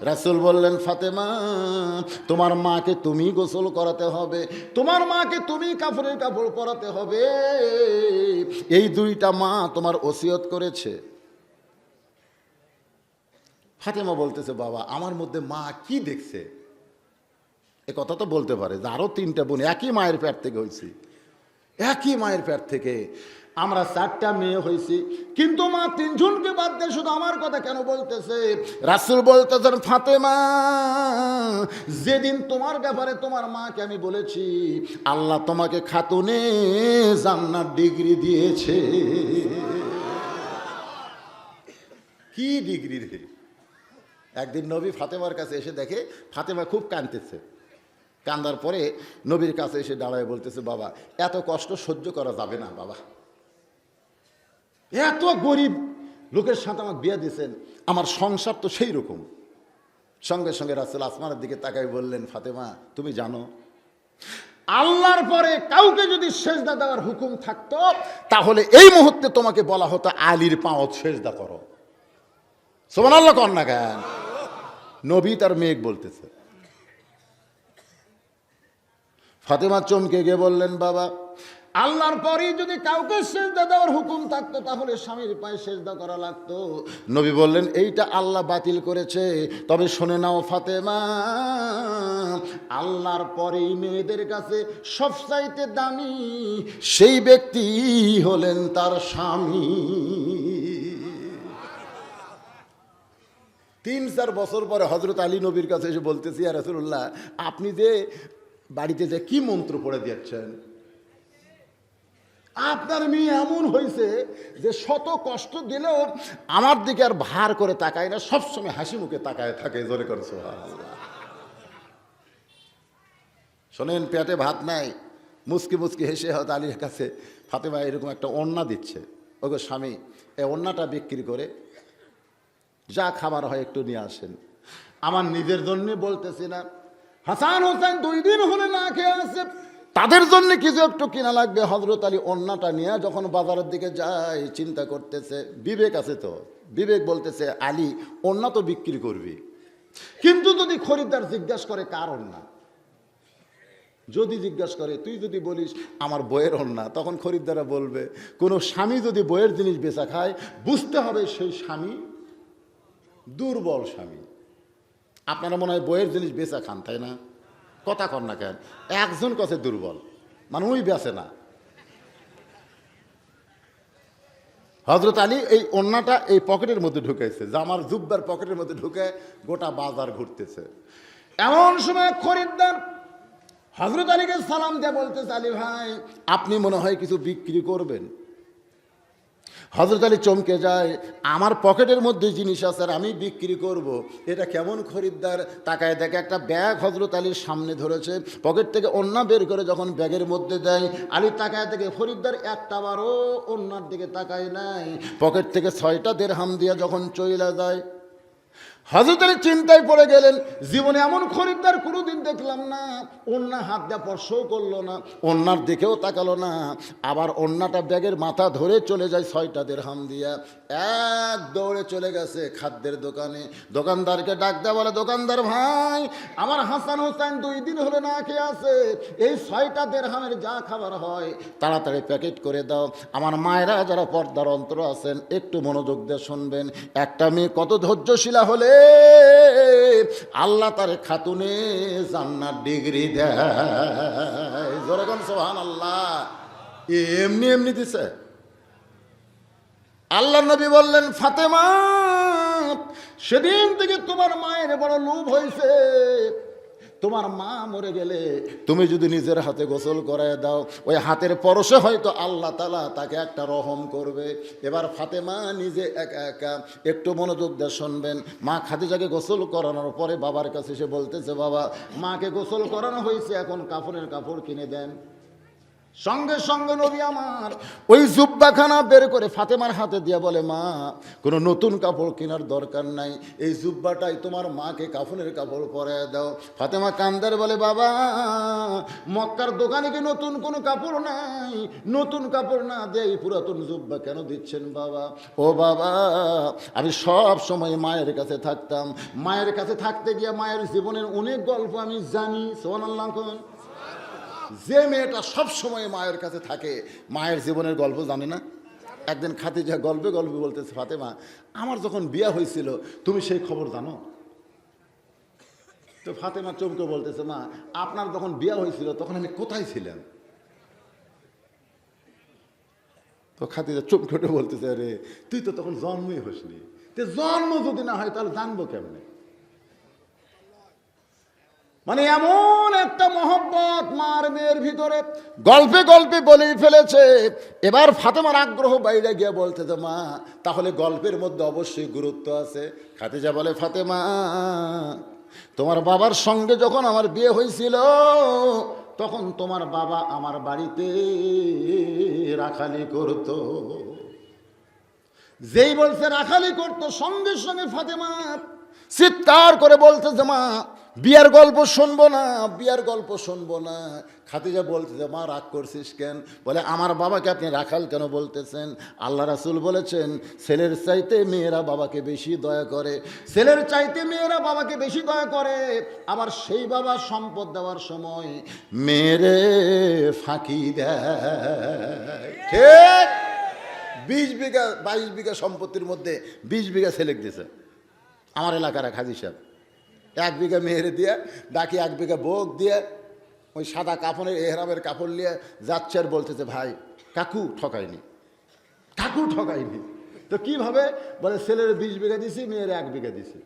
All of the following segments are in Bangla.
রাসূল বললেন, ফাতেমা তোমার মাকে তুমি গোসল করাতে হবে, তোমার মাকে তুমি কাফনের কাপড় পরাতে হবে, এই দুইটা মা তোমার ওসিয়ত করেছে। ফাতেমা বলতেছে, বাবা আমার মধ্যে মা কি দেখছে? এ কথা তো বলতে পারে যে আরও 3টা বোন একই মায়ের পেট থেকে হয়েছি, একই মায়ের পেট থেকে আমরা 4টা মেয়ে হয়েছি, কিন্তু মা 3 জনকে বাদ দিয়ে শুধু আমার কথা কেন বলতেছে? রাসূল বলতেছেন, ফাতেমা যেদিন তোমার ব্যাপারে তোমার মাকে আমি বলেছি, আল্লাহ তোমাকে খাতুনে জান্নাত ডিগ্রি দিয়েছে। কি ডিগ্রি রে! একদিন নবী ফাতেমার কাছে এসে দেখে ফাতেমা খুব কাঁদতেছে। কান্দার পরে নবীর কাছে এসে দাঁড়ায় বলতেছে, বাবা এত কষ্ট সহ্য করা যাবে না, বাবা এত গরিব লোকের সাথে আমাকে বিয়ে দিয়েছেন, আমার সংসার তো সেই রকম। সঙ্গে সঙ্গে রাসূল আসমানের দিকে তাকাই বললেন, ফাতেমা তুমি জানো আল্লাহর পরে কাউকে যদি সেজদা দেওয়ার হুকুম থাকতো তাহলে এই মুহূর্তে তোমাকে বলা হতো আলীর পাঁও সেজদা করো। সুবহানাল্লাহ কর না কেন? নবী তার মেয়ে বলতেছে। ফাতেমা চমকে গিয়ে বললেন, বাবা আল্লাহর পরেই যদি কাউকে সেজদা দেওয়ার হুকুম থাকতো তাহলে স্বামীর পায়ে সেজদা করা লাগতো। নবী বললেন, এইটা আল্লাহ বাতিল করেছে, তবে শুনে নাও ফাতেমা, আল্লাহর পরেই মেয়েদের কাছে সবচাইতে দামি সেই ব্যক্তি হলেন তার স্বামী। 3-4 বছর পরে হযরত আলী নবীর কাছে এসে বলতেছি, ইয়া রাসূলুল্লাহ আপনি যে বাড়িতে যে কি মন্ত্র পড়ে দিচ্ছেন, আপনার মেয়ে এমন হয়েছে যে শত কষ্ট দিলেও আমার দিকে আর ভার করে তাকায় না, সবসময় হাসি মুখে তাকায় থাকে। জোরে করে সুবহানাল্লাহ। শোনেন, পেটে ভাত নাই, মুচকি মুচকি হেসে হয়তো আলীর কাছে ফাতেমা এরকম একটা ওড়না দিচ্ছে, ওগো স্বামী এই ওড়নাটা বিক্রি করে যা খাবার হয় একটু নিয়ে আসেন। আমার নিজের জন্য বলতেছি না, হাসান হোসেন 2 দিন হলে না খেয়ে আসে, তাদের জন্য কিছু একটু কিনা লাগবে। হযরত আলী ওড়নাটা নিয়ে যখন বাজারের দিকে যায় চিন্তা করতেছে, বিবেক আছে তো, বিবেক বলতেছে আলী ওড়না তো বিক্রি করবি, কিন্তু যদি খরিদ্দার জিজ্ঞাসা করে কার ওড়না, যদি জিজ্ঞাসা করে তুই যদি বলিস আমার বইয়ের ওড়না, তখন খরিদ্দাররা বলবে, কোনো স্বামী যদি বইয়ের জিনিস বেচা খায় বুঝতে হবে সেই স্বামী দুর্বল স্বামী। আপনারা মনে হয় বইয়ের জিনিস বেচা খান, তাই না? কথা কর না কেন? একজন কাছে দুর্বল মানে ওই বেচে না। হযরত আলী এই ওড়নাটা এই পকেটের মধ্যে ঢুকাইছে, জামার জুব্বার পকেটের মধ্যে ঢুকে গোটা বাজার ঘুরতেছে। এমন সময় খরিদ্দার হযরত আলীকে সালাম দিয়ে বলতেছে, আলী ভাই আপনি মনে হয় কিছু বিক্রি করবেন। হযরত আলী চমকে যায়, আমার পকেটের মধ্যে জিনিস আছে আর আমি বিক্রি করব, এটা কেমন খরিদ্দার? তাকায় দেখে একটা ব্যাগ হযরত আলীর সামনে ধরেছে, পকেট থেকে ওড়না বের করে যখন ব্যাগের মধ্যে দেয়, আলী তাকায় দেখে খরিদ্দার একটাবারও ওড়নার দিকে তাকায় নাই, পকেট থেকে 6টা দিরহাম দিয়ে যখন চইলা যায়। হযরত আলী চিন্তায় পড়ে গেলেন, জীবনে এমন খরিদ্দার কোনোদিন দেখলাম না, ওড়না হাত দিয়ে স্পর্শও করলো না, ওড়নার দিকেও তাকালো না, আবার ওড়নাটা ব্যাগের মাথা ধরে চলে যায় 6টা দিরহাম দিয়া, এক দৌড়ে চলে গেছে খাদ্যের দোকানে। দোকানদারকে ডাক দেয়া বলে, দোকানদার ভাই আমার হাসান হোসেন 2 দিন হলে না খেয়ে আছে, এই 6টা দিরহামের যা খাবার হয় তাড়াতাড়ি প্যাকেট করে দাও। আমার মায়েরা যারা পর্দার অন্তর আছেন একটু মনোযোগ দিয়ে শুনবেন, একটা মেয়ে কত ধৈর্যশীলা হলে আল্লাহ তার খাতুনে জান্নাত ডিগ্রি দেয়। জোরে কোন সুবহানাল্লাহ। এমনি এমনি দিছে। আল্লাহ নবী বললেন, ফাতেমা সেদিন থেকে তোমার মায়ের বড় লোভ হয়েছে, তোমার মা মরে গেলে তুমি যদি নিজের হাতে গোসল করায় দাও, ওই হাতের পরশে হয়তো আল্লাহ তাআলা তাকে একটা রহম করবে। এবার ফাতেমা নিজে একা একা, একটু মনোযোগ দিয়ে শুনবেন, মা খাদিজাকে গোসল করানোর পরে বাবার কাছে এসে বলতেছে, বাবা মাকে গোসল করানো হয়েছে, এখন কাফনের কাপড় কিনে দেন। সঙ্গে সঙ্গে নবী আমার ওই জুব্বাখানা বের করে ফাতেমার হাতে দিয়া বলে, মা কোনো নতুন কাপড় কেনার দরকার নাই, এই জুব্বাটাই তোমার মাকে কাফনের কাপড় পরায় দাও। ফাতেমা কান্দার বলে, বাবা মক্কার দোকানে কি নতুন কোনো কাপড় নাই? নতুন কাপড় না দিয়ে এই পুরাতন জুব্বা কেন দিচ্ছেন বাবা? ও বাবা, আমি সব সময় মায়ের কাছে থাকতাম, মায়ের কাছে থাকতে গিয়ে মায়ের জীবনের অনেক গল্প আমি জানি। সুবহানাল্লাহ। যে মেয়েটা সব সময় মায়ের কাছে থাকে মায়ের জীবনের গল্প জানে না? একদিন খাদিজা গল্পে গল্পে বলতেছে, ফাতেমা আমার যখন বিয়া হয়েছিল তুমি সেই খবর জানো? তো ফাতেমা চমকে বলতেছে, মা আপনার যখন বিয়া হয়েছিল তখন আমি কোথায় ছিলাম? তো খাদিজা চমকে বলতেছে, আরে তুই তো তখন জন্মই হসনি, তো জন্ম যদি না হয় তাহলে জানবো কেমনে? মানে এমন একটা মহব্বত মার মেয়ের ভিতরে গল্পে গল্পে বলেই ফেলেছে। এবার ফাতেমার আগ্রহ বাইরে গিয়ে বলতেছে, মা তাহলে গল্পের মধ্যে অবশ্যই গুরুত্ব আছে। খাদিজা বলে, ফাতেমা তোমার বাবার সঙ্গে যখন আমার বিয়ে হয়েছিল তখন তোমার বাবা আমার বাড়িতে রাখালি করত। যেই বলছে রাখালি করতো, সঙ্গে সঙ্গে ফাতেমা চিৎকার করে বলতেছে, মা বিয়ার গল্প শুনবো না, বিয়ার গল্প শুনবো না। খাদিজা বলতেছে, মা রাগ করছিস কেন? বলে, আমার বাবাকে আপনি রাখাল কেন বলতেছেন? আল্লাহ রাসূল বলেছেন, ছেলের চাইতে মেয়েরা বাবাকে বেশি দয়া করে, ছেলের চাইতে মেয়েরা বাবাকে বেশি দয়া করে। আবার সেই বাবা সম্পদ দেওয়ার সময় মেয়েরে ফাঁকি দেয়। ঠিক 20 বিঘা 22 বিঘা সম্পত্তির মধ্যে 20 বিঘা ছেলে দিয়েছে আমার এলাকার এক হাজী সাহেব। 1 বিঘা মেয়েরে দিয়ে বাকি 1 বিঘা বোক দিয়ে ওই সাদা কাপড়ের এহরামের কাপড় নিয়ে যাচ্ছে আর বলতেছে, ভাই কাকু ঠকায়নি, কাকু ঠকায়নি। তো কিভাবে? বলে, ছেলের 20 বিঘা দিছি, মেয়ের 1 বিঘা দিছি।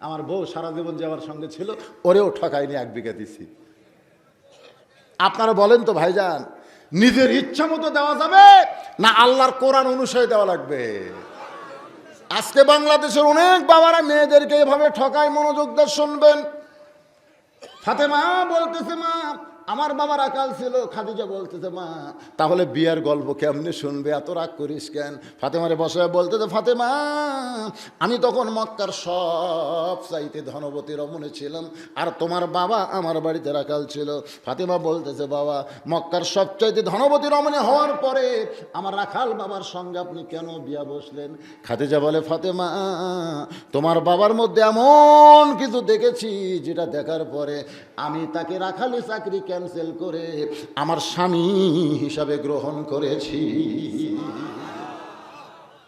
আমার বউ সারা জীবন যে আমার সঙ্গে ছিল ওরেও ঠকায়নি, 1 বিঘা দিছি। আপনারা বলেন তো ভাইজান, নিজের ইচ্ছা মতো দেওয়া যাবে না আল্লাহর কোরআন অনুসারে দেওয়া লাগবে? আজকে বাংলাদেশের অনেক বাবারা মেয়েদেরকে এভাবে ঠকায়। মনোযোগ দিয়ে শুনবেন। ফাতেমা বলতেছে, মা আমার বাবা রাখাল ছিল। খাদিজা বলতেছে, মা তাহলে বিয়ার গল্প কেমনে শুনবে? এত রাগ করিস কেন? ফাতেমারে বসায় বলতেছে, ফাতেমা আমি তখন মক্কার সব চাইতে ধনবতী রমণী ছিলাম, আর তোমার বাবা আমার বাড়িতে রাখাল ছিল। ফাতেমা বলতেছে, বাবা মক্কার সবচাইতে ধনবতী রমণী হওয়ার পরে আমার রাখাল বাবার সঙ্গে আপনি কেন বিয়া বসলেন? খাদিজা বলে, ফাতেমা তোমার বাবার মধ্যে এমন কিছু দেখেছি যেটা দেখার পরে আমি তাকে রাখালি চাকরি ক্যান্সেল করে আমার স্বামী হিসাবে গ্রহণ করেছি।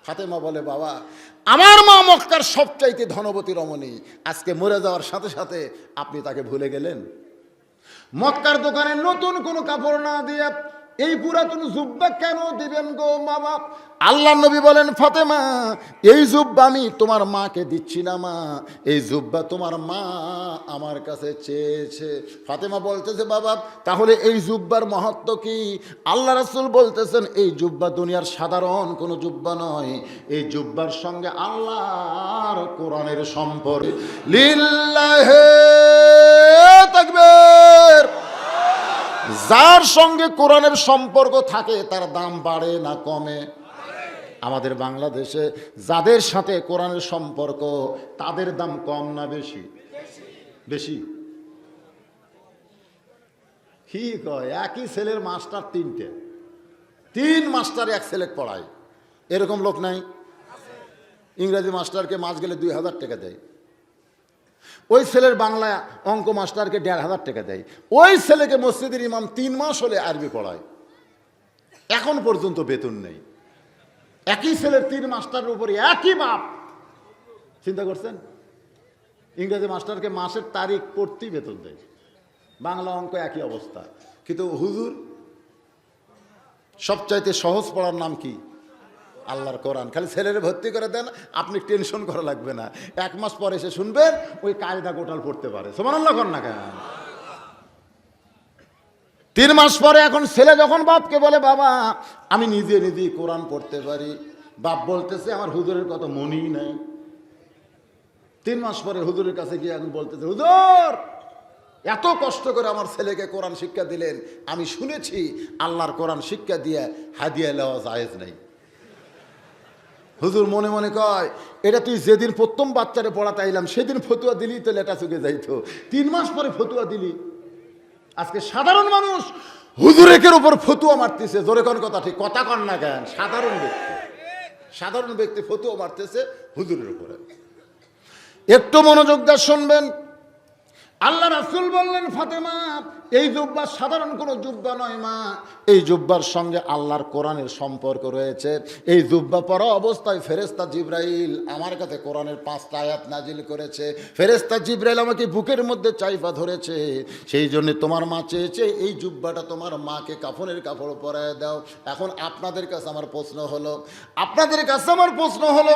ফাতেমা বলে, বাবা আমার মা মক্কার সবচাইতে ধনবতী রমণী, আজকে মরে যাওয়ার সাথে সাথে আপনি তাকে ভুলে গেলেন। মক্কার দোকানে নতুন কোনো কাপড় না দিয়ে এই পুরাতন জুব্বা কেন দিবেন গো বাবা? আল্লাহ নবী বলেন, ফাতেমা এই জুব্বা আমি তোমার মাকে দিচ্ছি না, মা এই জুব্বা তোমার মা আমার কাছে চেয়েছে। ফাতেমা বলতেছে, বাবা তাহলে এই জুব্বার মাহাত্ম্য কি? আল্লাহ রাসূল বলতেছেন, এই জুব্বা দুনিয়ার সাধারণ কোনো জুব্বা নয়, এই জুব্বার সঙ্গে আল্লাহর কোরআনের সম্পর্ক। লিল্লাহি তাকবীর। যার সঙ্গে কোরআনের সম্পর্ক থাকে তার দাম বাড়ে না কমে? আমাদের বাংলাদেশে যাদের সাথে কোরআনের সম্পর্ক তাদের দাম কম না বেশি? বেশি। কি কয়? একই ছেলের মাস্টার 3 মাস্টার এক ছেলে পড়ায়, এরকম লোক নাই? ইংরেজি মাস্টারকে মাস গেলে 2000 টাকা দেয়, ওই ছেলের বাংলা অঙ্ক মাস্টারকে 1500 টাকা দেয়। ওই ছেলেকে মসজিদের ইমাম 3 মাস হলে আরবি পড়ায়, এখন পর্যন্ত বেতন নেই। একই ছেলের 3 মাস্টারের উপরে একই বাপ। চিন্তা করছেন? ইংরেজি মাস্টারকে মাসের তারিখ পড়তেই বেতন দেয়, বাংলা অঙ্ক একই অবস্থা। কিন্তু হুজুর সবচাইতে সহজ পড়ার নাম কি? আল্লাহর কোরআন। খালি ছেলের ভর্তি করে দেন, আপনি টেনশন করা লাগবে না, 1 মাস পরে এসে শুনবেন ওই কায়দা গোটাল পড়তে পারে। সুবহানাল্লাহ কর না কেন? 3 মাস পরে এখন ছেলে যখন বাপকে বলে, বাবা আমি নিজে নিজেই কোরআন পড়তে পারি, বাপ বলতেছে আমার হুজুরের কথা মনেই নাই। 3 মাস পরে হুজুরের কাছে গিয়ে এখন বলতেছে, হুজুর এত কষ্ট করে আমার ছেলেকে কোরআন শিক্ষা দিলেন, আমি শুনেছি আল্লাহর কোরআন শিক্ষা দিয়ে হাদিয়া নেওয়া জায়েজ নাই। হুজুর মনে মনে কয়, এটা তুই যেদিন প্রথম বাচ্চারে পড়াতে আইলাম সেদিন ফতুয়া দিলি তো লেটা চুকে যাইতো, 3 মাস পরে ফতুয়া দিলি। আজকে সাধারণ মানুষ হুজুরেকের উপর ফতুয়া মারতেছে। জোরে কোন কথা, ঠিক কথা কন না কেন? সাধারণ ব্যক্তি ফতুয়া মারতেছে হুজুরের উপরে। একটু মনোযোগ দিয়ে শুনবেন। আল্লাহ রাসূল বললেন, ফাতেমা এই জুব্বা সাধারণ কোনো জুব্বা নয় মা, এই জুব্বার সঙ্গে আল্লাহর কোরআনের সম্পর্ক রয়েছে। এই জুব্বা পরা অবস্থায় ফেরেশতা জিবরাইল আমার কাছে কোরআনের 5টা আয়াত নাজিল করেছে। ফেরেশতা জিবরাইল আমাকে বুকের মধ্যে চাইপা ধরেছে, সেই জন্য তোমার মা চেয়েছে এই জুব্বাটা তোমার মাকে কাফনের কাপড় পরায় দাও। এখন আপনাদের কাছে আমার প্রশ্ন হলো,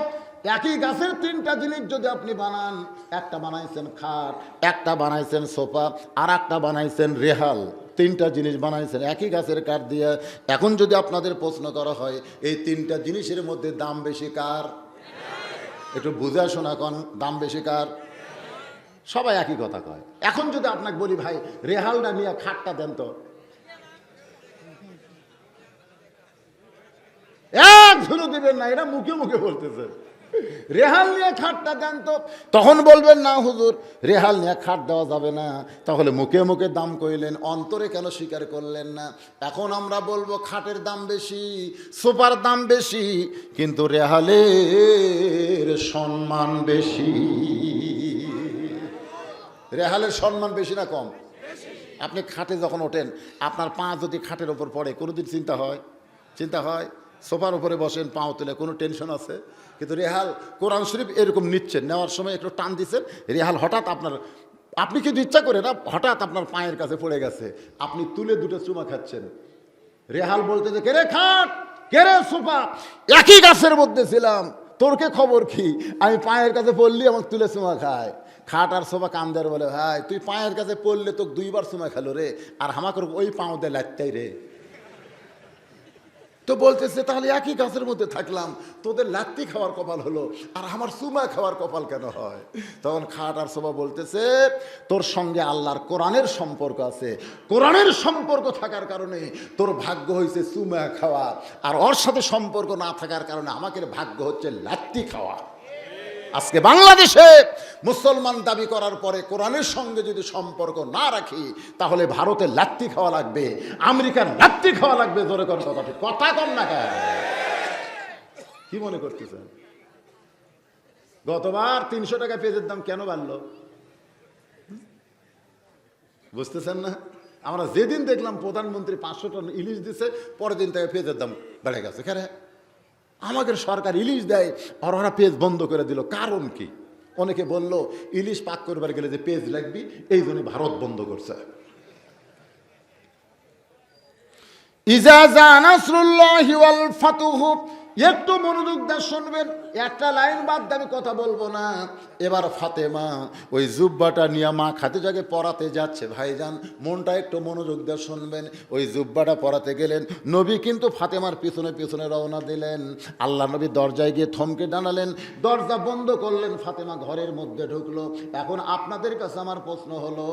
একই গাছের 3টা জিনিস যদি আপনি বানান, একটা বানাইছেন খাট, একটা বানাইছেন সোফা, আর একটা বানাইছেন রেহাল, 3টা জিনিস বানাইছেন একই গাছের কাঠ দিয়ে। এখন যদি আপনাদের প্রশ্ন করা হয় এই 3টা জিনিসের মধ্যে দাম বেশি কার? একটু বুঝা শোনা কোন দাম বেশি কার? সবাই একই কথা কয়। এখন যদি আপনাকে বলি ভাই রেহালটা নিয়ে খাটটা দেন তো, এক ধুলো দিবেন না, এটা মুখে মুখে বলতেছে রেহাল নিয়ে খাটটা দেন তো। তখন বলবেন না হুজুর রেহাল নিয়ে খাট দেওয়া যাবে না, তাহলে মুখে মুখে দাম কইলেন, অন্তরে কেন স্বীকার করলেন না? এখন আমরা বলবো খাটের দাম বেশি, সোফার দাম বেশি, কিন্তু রেহালের সম্মান বেশি। রেহালের সম্মান বেশি না কম? আপনি খাটে যখন ওঠেন, আপনার পা যদি খাটের ওপর পড়ে কোনোদিন চিন্তা হয়? সোফার উপরে বসেন, পাও তুলে, কোনো টেনশন আছে? কিন্তু রেহাল কোরআন শরীফ এরকম নিচ্ছেন, নেওয়ার সময় একটু টান দিচ্ছেন, রেহাল হঠাৎ আপনি কিন্তু ইচ্ছা করে না, হঠাৎ আপনার পায়ের কাছে পড়ে গেছে, আপনি তুলে 2টা চুমা খাচ্ছেন। রেহাল বলতে যে কেরে খাট, কেরে সোফা, একই গাছের মধ্যে ছিলাম, তোরকে খবর কি? আমি পায়ের কাছে পড়লি আমাকে তুলে চুমা খায়। খাট আর সোফা কান্দার বলে, ভাই তুই পায়ের কাছে পড়লে তোকে 2বার চুমা খেলো রে, আর আমাকে ওই পাও দিয়ে লাগতাই রে। তো বলতেছে তাহলে একই গাছের মধ্যে থাকলাম, তোদের লাত্তি খাওয়ার কপাল হলো আর আমার সুমা খাওয়ার কপাল কেন হয়? তখন খাট আর সোফা বলতেছে তোর সঙ্গে আল্লাহর কোরআনের সম্পর্ক আছে, কোরআনের সম্পর্ক থাকার কারণে তোর ভাগ্য হয়েছে সুমা খাওয়া, আর ওর সাথে সম্পর্ক না থাকার কারণে আমাকে ভাগ্য হচ্ছে লাত্তি খাওয়া। আজকে বাংলাদেশে মুসলমান দাবি করার পরে কোরআনের সঙ্গে যদি সম্পর্ক না রাখি, তাহলে ভারতে লাত্তি খাওয়া লাগবে, আমেরিকার লাত্তি খাওয়া লাগবে। জোরে কোন কথা কম না কেন? কি মনে করতেছেন? গতবার 300 টাকা পেঁয়াজের দাম কেন বাড়লো বুঝতেছেন না? আমরা যেদিন দেখলাম প্রধানমন্ত্রী 500 টন ইলিশ দিছে, পরের দিন থেকে পেঁয়াজের দাম বেড়ে গেছে। কেন? আমাদের সরকার ইলিশ দেয় আর ওরা পেঁয়াজ বন্ধ করে দিল, কারণ কি? অনেকে বলল ইলিশ পাক করবার গেলে যে পেঁয়াজ লাগবে, এই জন্য ভারত বন্ধ করছে। ইজা জা নাসরুল্লাহি ওয়াল ফাতহু, একটু মনোযোগ দিয়ে শুনবেন, একটা লাইন বাদ দিয়ে আমি কথা বলবো না। এবার ফাতেমা ওই জুব্বাটা নিয়ে মা খাদিজাকে পরাতে যাচ্ছে। ভাইজান মনটা একটু মনোযোগ দিয়ে শুনবেন। ওই জুব্বাটা পরাতে গেলেন, নবী কিন্তু ফাতেমার পিছনে পিছনে রওনা দিলেন। আল্লাহ নবী দরজায় গিয়ে থমকে দাঁড়ালেন, দরজা বন্ধ করলেন, ফাতেমা ঘরের মধ্যে ঢুকলো। এখন আপনাদের কাছে আমার প্রশ্ন হলো,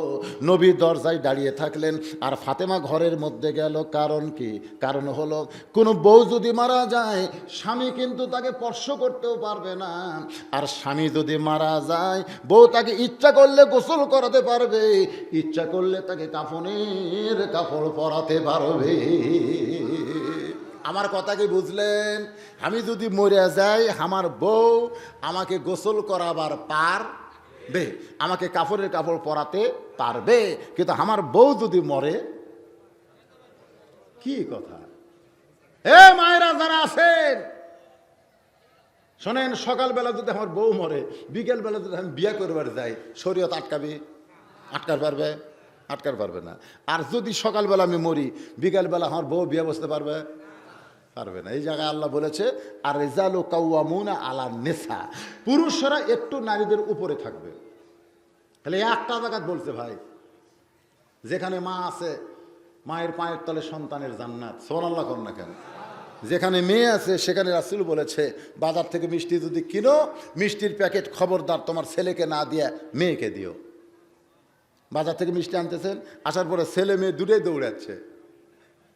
নবী দরজায় দাঁড়িয়ে থাকলেন আর ফাতেমা ঘরের মধ্যে গেল, কারণ কি? কারণ হলো কোনো বউ যদি মারা যায়, স্বামী কিন্তু তাকে স্পর্শ করতেও পারবে না, আর স্বামী যদি মারা যায়, বউ তাকে ইচ্ছা করলে গোসল করাতে পারবে, ইচ্ছা করলে তাকে কাফনের কাপড় পরাতে পারবে। আমার কথা কি বুঝলেন? আমি যদি মরে যাই, আমার বউ আমাকে গোসল করাবার পারবে, আমাকে কাপড়ের কাপড় পরাতে পারবে, কিন্তু আমার বউ যদি মরে, কি কথা? এ মায়েরা যারা আছেন শোনেন, সকালবেলা যদি আমার বউ মরে, বিকেলবেলা যদি আমি বিয়ে করবার যাই, শরীয়ত আটকার পারবে না। আর যদি সকালবেলা আমি মরি, বিকেলবেলা আমার বউ বিয়ে বসতে পারবে না। এই জায়গায় আল্লাহ বলেছে আর রিজালু কাওয়ামুনা আলা নিসা, পুরুষরা একটু নারীদের উপরে থাকবে। তাহলে একটা জায়গা বলছে ভাই, যেখানে মা আছে, মায়ের পায়ের তলে সন্তানের জান্নাত। সুবহানাল্লাহ কোন না কেন? যেখানে মেয়ে আছে সেখানে রাসূল বলেছে, বাজার থেকে মিষ্টি যদি কিনো, মিষ্টির প্যাকেট খবরদার তোমার ছেলেকে না দিয়ে মেয়েকে দিও। বাজার থেকে মিষ্টি আনতেছেন, আসার পরে ছেলে মেয়ে দুটোই দৌড়াচ্ছে।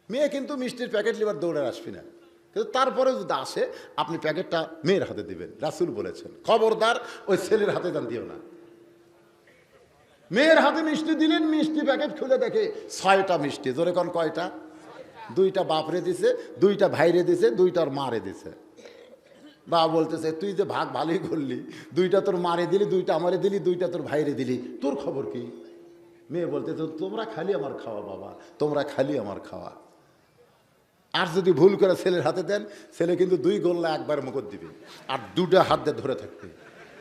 মেয়ে কিন্তু মিষ্টির প্যাকেট লিবার দৌড়ে আসবি না, কিন্তু তারপরে যদি আসে আপনি প্যাকেটটা মেয়ের হাতে দিবেন। রাসূল বলেছেন খবরদার ওই ছেলের হাতে দান দিও না। মেয়ের হাতে মিষ্টি দিলেন, মিষ্টি প্যাকেট খুলে দেখে 6টা মিষ্টি। জোরে কোন কয়টা? 2টা বাপরে দিছে, 2টা ভাইরে দিছে, 2টার মারে দিছে। বাবা বলতেছে তুই যে ভাগ ভালোই করলি, 2টা তোর মারে দিলি, 2টা আমারে দিলি, 2টা তোর ভাইরে দিলি, তোর খবর কি? মেয়ে বলতেছে তোমরা খালি আমার খাওয়া বাবা, তোমরা খালি আমার খাওয়া। আর যদি ভুল করে ছেলের হাতে দেন, ছেলে কিন্তু 2 গোল্লা একবার মুখত দিবে আর 2টা হাত দিয়ে ধরে থাকবে।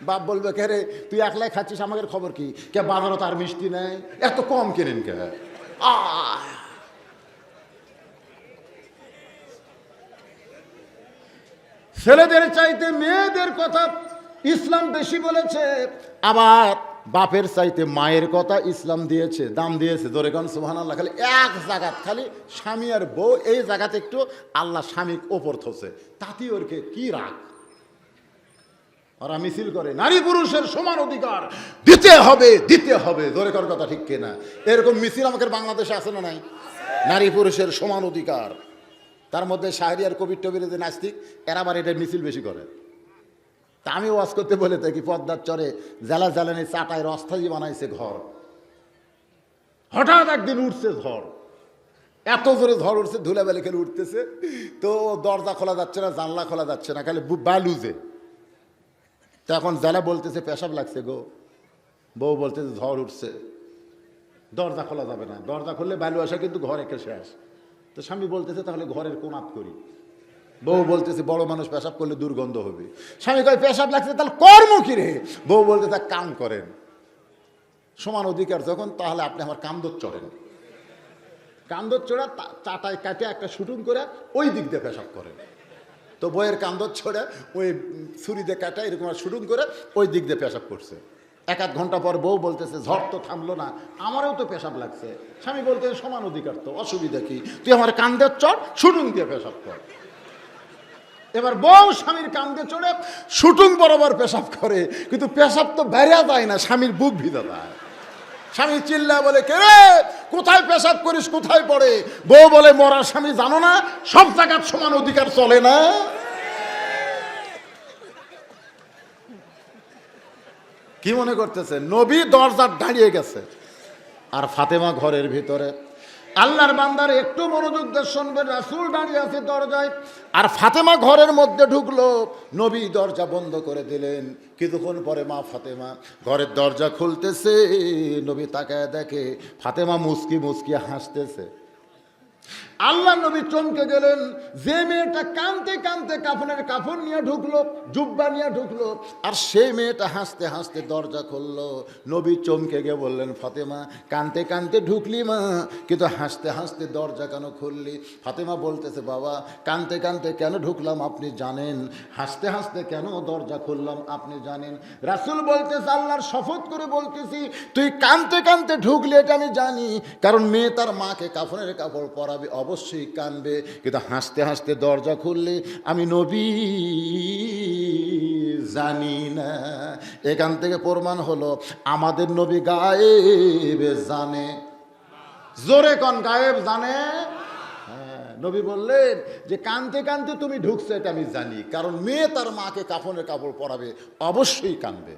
বাপ বলবে কে রে তুই একলাই খাচ্ছিস, আমাদের খবর কি? কে বাজারও তার মিষ্টি নেই, এত কম কেনেন কে? ছেলেদের চাইতে মেয়েদের কথা ইসলাম বেশি বলেছে, আবার বাপের চাইতে মায়ের কথা ইসলাম দিয়েছে, দাম দিয়েছে। জোরে কোন সুবহানাল্লাহ। খালি এক জায়গাত খালি স্বামী আর বউ, এই জায়গাতে একটু আল্লাহ স্বামীর ওপর থসে, তাতে ওরকে কি রাগ। ওরা মিছিল করে নারী পুরুষের সমান অধিকার দিতে হবে, দিতে হবে। জোরে কর কথা ঠিক কিনা? এরকম মিছিল আমাদের বাংলাদেশে আছে না নাই? নারী পুরুষের সমান অধিকার। তার মধ্যে শাহরিয়ার কবির টবির যে নাস্তিক, এরা আবার এটার মিছিল বেশি করে। তা আমি ওয়াজ করতে বলে থাকি পদ্মার চরে জ্বালা জ্বালানি চাটায় রস্তাজি বানাইছে ঘর। হঠাৎ একদিন উঠছে ঝড়, এত জোরে ঝড় উঠছে, ধুলাবালি খেলে উঠতেছে, তো দরজা খোলা যাচ্ছে না, জানলা খোলা যাচ্ছে না, খালি বালুজে। তো এখন জ্বালা বলতেছে পেশাব লাগছে গো, বউ বলতেছে ঝড় উঠছে, দরজা খোলা যাবে না, দরজা খুললে বালু আসা কিন্তু ঘরে একে শেষ। তো স্বামী বলতেছে তাহলে ঘরের কোনাত করি। বউ বলতেছে বড় মানুষ পেশাব করলে দুর্গন্ধ হবে। স্বামী কয় পেশাব লাগছে তাহলে কর্ম কি রে? বউ বলতেছে কাম করেন, সমান অধিকার যখন, তাহলে আপনি আমার কান্দর চড়েন, কান্দর চড়া চাটায় কাটে একটা শুটুং করে ওই দিক দিয়ে পেশাব করেন। তো বইয়ের কান্দর ছড়ে ওই ছুরি দিয়ে কাটা এরকম শুটুং করে ওই দিক দিয়ে পেশাব করছে। 1-1 ঘন্টা পর বউ বলতেছে ঝড় তো থামলো না, আমারও তো পেশাব লাগছে। স্বামী বলতেছে সমান অধিকার তো, অসুবিধা কি, তুই আমার কান্দের চড়, শুটুং দিয়ে পেশাব কর। এবার বউ স্বামীর কান্দে চড়ে শুটুং বরাবর পেশাব করে, কিন্তু পেশাব তো বেরিয়ে যায় না, স্বামীর বুক ভিজে যায়। স্বামী চিল্লা বলে কে রে কোথায় পেশাব করিস, কোথায় পড়ে? বউ বলে মরা স্বামী জানো না সব জায়গার সমান অধিকার চলে না। কি মনে করতেছে নবী দরজার দাঁড়িয়ে গেছে আর ফাতেমা ঘরের ভিতরে? আল্লাহর বান্দার একটু মনোযোগ দিয়ে শুনবেন, রাসূল দাঁড়িয়ে আছে দরজায় আর ফাতেমা ঘরের মধ্যে ঢুকলো, নবী দরজা বন্ধ করে দিলেন। কিছুক্ষণ পরে মা ফাতেমা ঘরের দরজা খুলতেছে, নবী তাকায় দেখে ফাতেমা মুস্কি মুস্কি হাসতেছে। আল্লাহ নবী চমকে গেলেন, যে মেয়েটা কাঁদতে কাঁদতে কাফনের কাফন নিয়ে ঢুকলো, জুব্বা নিয়ে ঢুকলো, আর সেই মেয়েটা হাসতে হাসতে দরজা খুললো। নবী চমকে গিয়ে বললেন ফাতেমা কাঁদতে কাঁদতে ঢুকলি মা, কিন্তু হাসতে হাসতে দরজা কেন খুললি? ফাতেমা বলতেছে বাবা কাঁদতে কাঁদতে কেন ঢুকলাম আপনি জানেন, হাসতে হাসতে কেন দরজা খুললাম আপনি জানেন? রাসূল বলতেছে আল্লাহর শপথ করে বলতেছি তুই কাঁদতে কাঁদতে ঢুকলি এটা আমি জানি, কারণ মেয়ে তার মাকে কাফনের কাপড় পরাবে, অবশ্যই কানবে, কিন্তু হাসতে হাসতে দরজা খুললে আমি নবী জানি না। এখান থেকে প্রমাণ হলো আমাদের নবী গায়েব জানে। জোরে কোন গায়েব জানে? হ্যাঁ, নবী বললেন যে কানতে কানতে তুমি ঢুকছো এটা আমি জানি, কারণ মেয়ে তার মাকে কাফনের কাপড় পরাবে, অবশ্যই কানবে,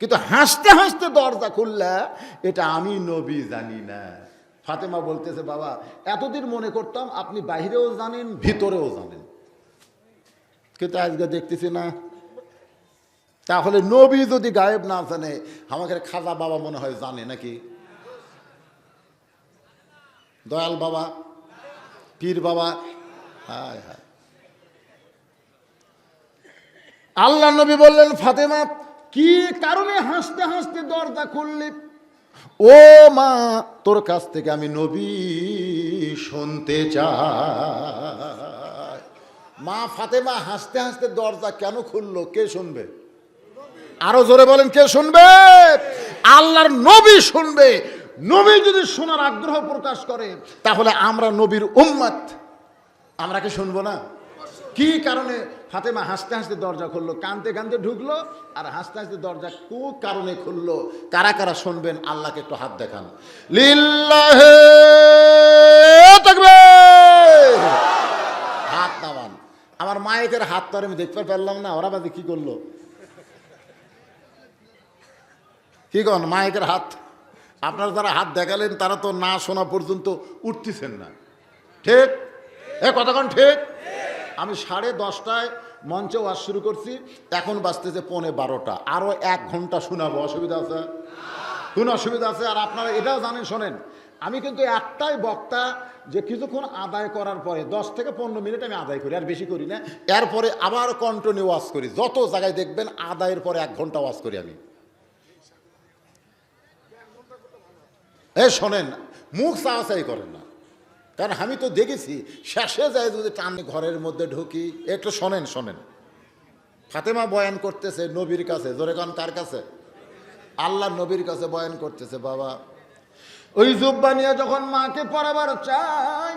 কিন্তু হাসতে হাসতে দরজা খুললা এটা আমি নবী জানি না। ফাতেমা বলতেছে বাবা এতদিন মনে করতাম আপনি বাইরেও জানেন ভিতরেও জানেন, কিন্তু আজকে দেখতেছি না। তাহলে নবী যদি গায়েব না জানে, আমাকে খাজা বাবা মনে হয় জানে নাকি? দয়াল বাবা, পীর বাবা, হায় হায়। আল্লাহ নবী বললেন ফাতেমা কি কারণে হাসতে হাসতে দরজা খুললি? ও মা তোর কাছ থেকে আমি নবী শুনতে চাই। মা ফাতেমা হাসতে হাসতে দরজা কেন খুললো কে শুনবে? আরো জোরে বলেন কে শুনবে? আল্লাহর নবী শুনবে। নবী যদি শোনার আগ্রহ প্রকাশ করে তাহলে আমরা নবীর উম্মত, আমরা কি শুনবো না? কি কারণে ফাতেমা হাসতে হাসতে দরজা খুললো, কানতে কানতে ঢুকলো আর হাসতে হাসতে দরজা কোন কারণে খুললো? কারা কারা শুনবেন আল্লাহকে একটু হাত দেখান। লিল্লাহে তাকবীর, হাত নামান। আমার মায়ের হাত তো আর আমি দেখতে পারলাম না, ওরা বাদে কি করলো? কি কন মায়ের হাত? আপনারা যারা হাত দেখালেন তারা তো না শোনা পর্যন্ত উঠতেছেন না, ঠিক? কতক্ষণ ঠিক? আমি 10:30টায় মঞ্চে ওয়াজ শুরু করছি, এখন বাজতেছে 11:15। আরো 1 ঘন্টা শোনাবো, অসুবিধা আছে? কোনো অসুবিধা আছে? আর আপনারা এটাও জানেন, শোনেন, আমি কিন্তু একটাই বক্তা যে কিছুক্ষণ আদায় করার পরে 10 থেকে 15 মিনিট আমি আদায় করি, আর বেশি করি না। এরপরে আবার কন্টিনিউ ওয়াজ করি। যত জায়গায় দেখবেন আদায়ের পরে 1 ঘন্টা ওয়াজ করি আমি। শোনেন, মুখ চাওয়াচাই করেন না, কারণ আমি তো দেখেছি শেষে যায় যদি টানে ঘরের মধ্যে ঢুকি। একটু শোনেন, শোনেন, ফাতেমা বয়ান করতেছে নবীর কাছে, জোরে কান কার কাছে? আল্লাহ নবীর কাছে বয়ান করতেছে। বাবা, ওই জুব্বা নিয়ে যখন মাকে পড়াবার চাই,